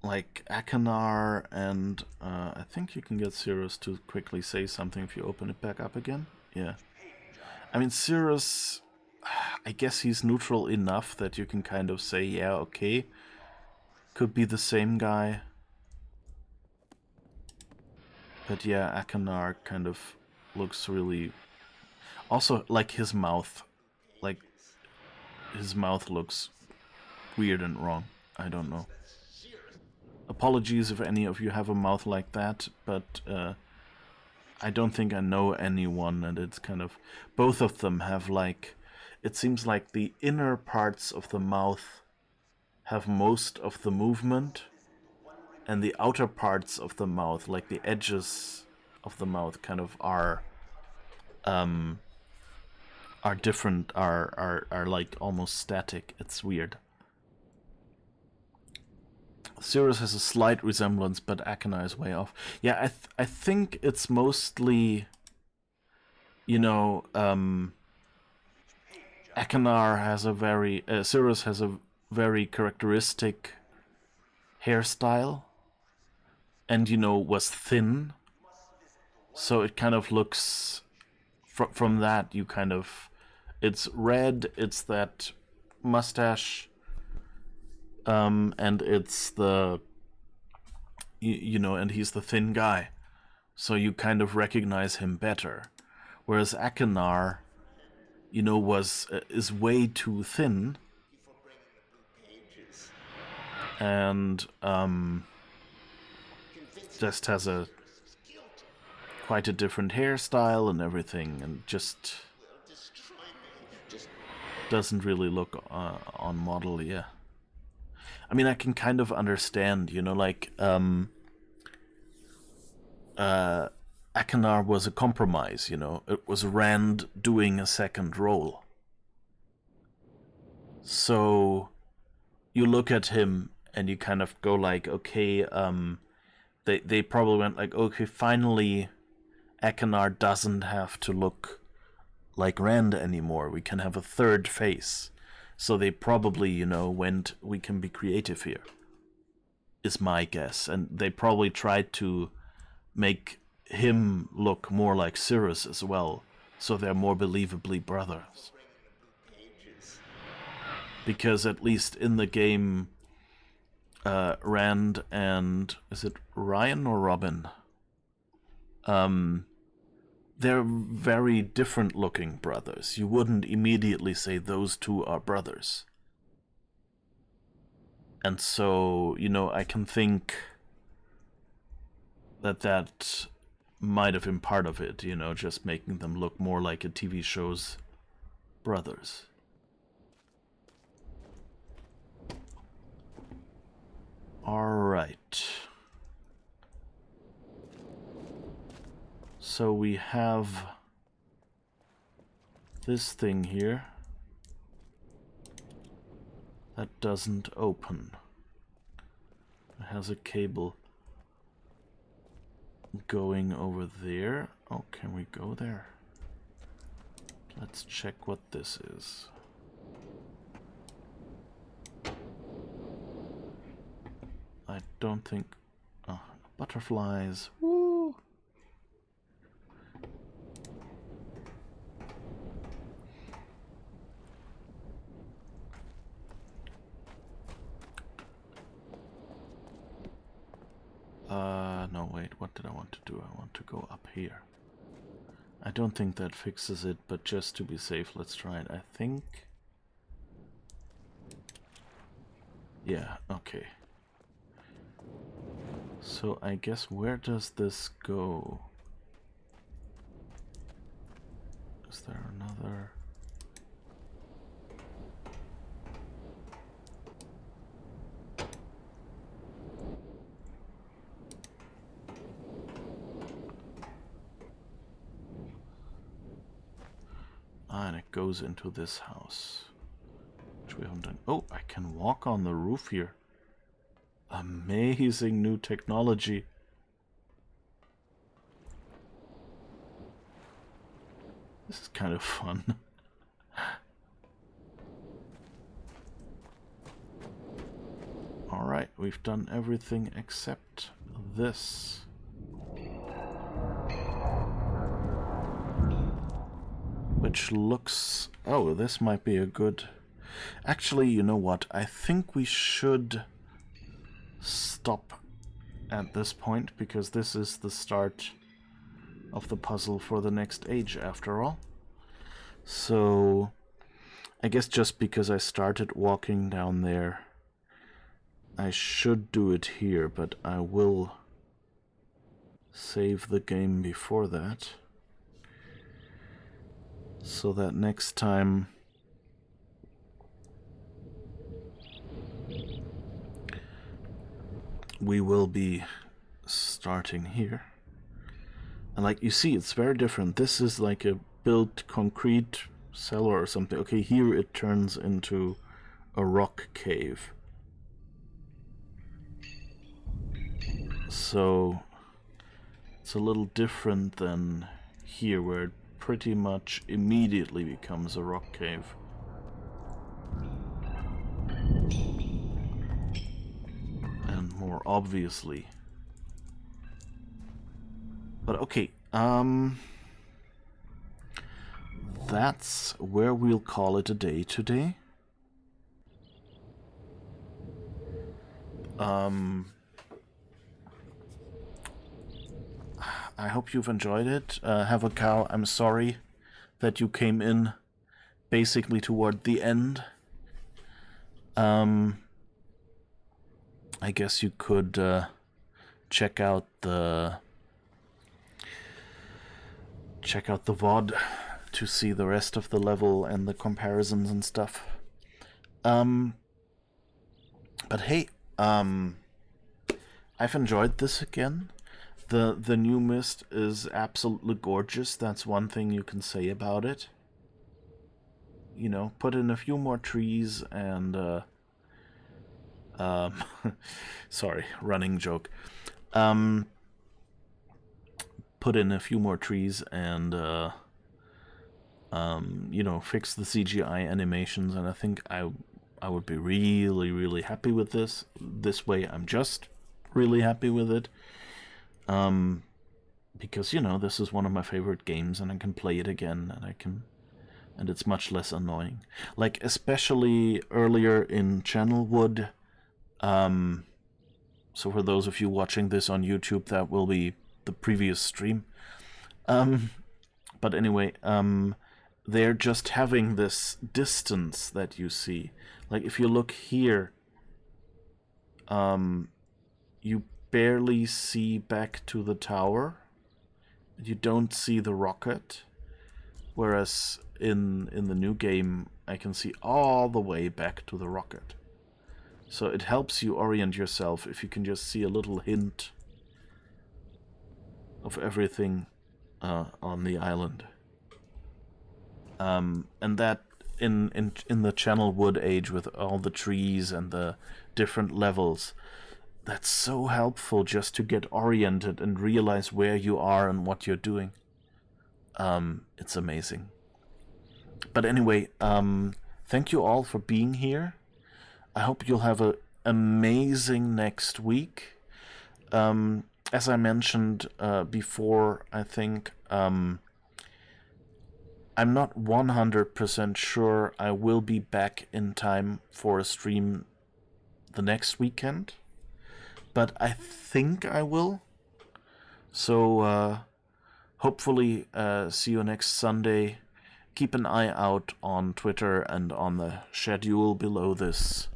Like Akanar and I think you can get Cirrus to quickly say something if you open it back up again. Yeah. I mean, Cirrus, I guess he's neutral enough that you can kind of say, yeah, okay, could be the same guy. But yeah, Akanar kind of looks really... Also, like, his mouth looks weird and wrong. I don't know. Apologies if any of you have a mouth like that, but I don't think I know anyone, and it's kind of... Both of them have, like... It seems like the inner parts of the mouth have most of the movement, and the outer parts of the mouth, like the edges of the mouth, kind of are are different, are like almost static. It's weird. Cirrus has a slight resemblance, but Achenar is way off. Yeah, I think it's mostly, you know, Achenar has a very, Cirrus has a very characteristic hairstyle, and, you know, was thin, so it kind of looks, from that, you kind of, it's red, it's that mustache, and it's the, you know, and he's the thin guy, so you kind of recognize him better. Whereas Achenar, you know, is way too thin, and just has quite a different hairstyle and everything, and just doesn't really look on model. Yeah, I mean, I can kind of understand, you know, like Achenar was a compromise, you know. It was Rand doing a second role. So you look at him and you kind of go like, okay, they probably went like, okay, finally Achenar doesn't have to look like Rand anymore. We can have a third face. So they probably, you know, went, we can be creative here, is my guess. And they probably tried to make him look more like Cirrus as well, so they're more believably brothers. Because at least in the game, Rand and, is it Ryan or Robin? They're very different looking brothers. You wouldn't immediately say those two are brothers. And so, you know, I can think that might have been part of it, you know, just making them look more like a TV show's brothers. Alright. So we have this thing here that doesn't open. It has a cable going over there. Oh, can we go there? Let's check what this is. I don't think... Oh, butterflies. Woo! No, wait, what did I want to do? I want to go up here. I don't think that fixes it, but just to be safe, let's try it. I think... Yeah, okay. So I guess where does this go? Is there another... Ah, and it goes into this house, which we haven't done. Oh, I can walk on the roof here. Amazing new technology. This is kind of fun. Alright, we've done everything except this. Which looks... Oh, this might be a good... Actually, you know what? I think we should stop at this point, because this is the start of the puzzle for the next age, after all. So, I guess just because I started walking down there, I should do it here, but I will save the game before that, so that next time we will be starting here. And like you see, it's very different. This is like a built concrete cellar or something. Okay, here it turns into a rock cave. So it's a little different than here, where it pretty much immediately becomes a rock cave. And more obviously. But okay, that's where we'll call it a day today. I hope you've enjoyed it. Have a cow, I'm sorry that you came in basically toward the end. I guess you could check out the VOD to see the rest of the level and the comparisons and stuff. But hey, I've enjoyed this again. The new Myst is absolutely gorgeous. That's one thing you can say about it. You know, put in a few more trees and sorry, running joke. Put in a few more trees and you know, fix the CGI animations, and I think I would be really, really happy with this. This way, I'm just really happy with it. Because, you know, this is one of my favorite games, and I can play it again, and it's much less annoying. Like, especially earlier in Channelwood. So for those of you watching this on YouTube, that will be the previous stream. But anyway, they're just having this distance that you see. Like, if you look here, you barely see back to the tower. You don't see the rocket. Whereas in the new game, I can see all the way back to the rocket. So it helps you orient yourself if you can just see a little hint of everything on the island. And that in the Channelwood age, with all the trees and the different levels, that's so helpful just to get oriented and realize where you are and what you're doing. It's amazing. But anyway, thank you all for being here. I hope you'll have an amazing next week. As I mentioned before, I think I'm not 100% sure I will be back in time for a stream the next weekend, but I think I will. So hopefully see you next Sunday. Keep an eye out on Twitter and on the schedule below this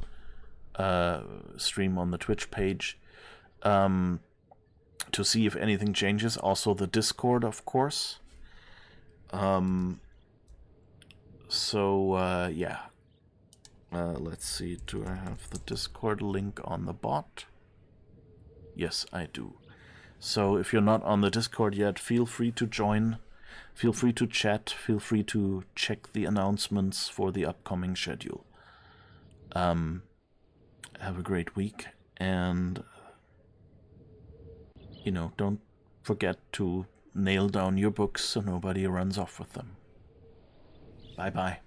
stream on the Twitch page to see if anything changes. Also the Discord, of course. So yeah. Let's see, do I have the Discord link on the bot? Yes, I do. So if you're not on the Discord yet, feel free to join. Feel free to chat. Feel free to check the announcements for the upcoming schedule. Have a great week, and you know, don't forget to nail down your books so nobody runs off with them. Bye-bye.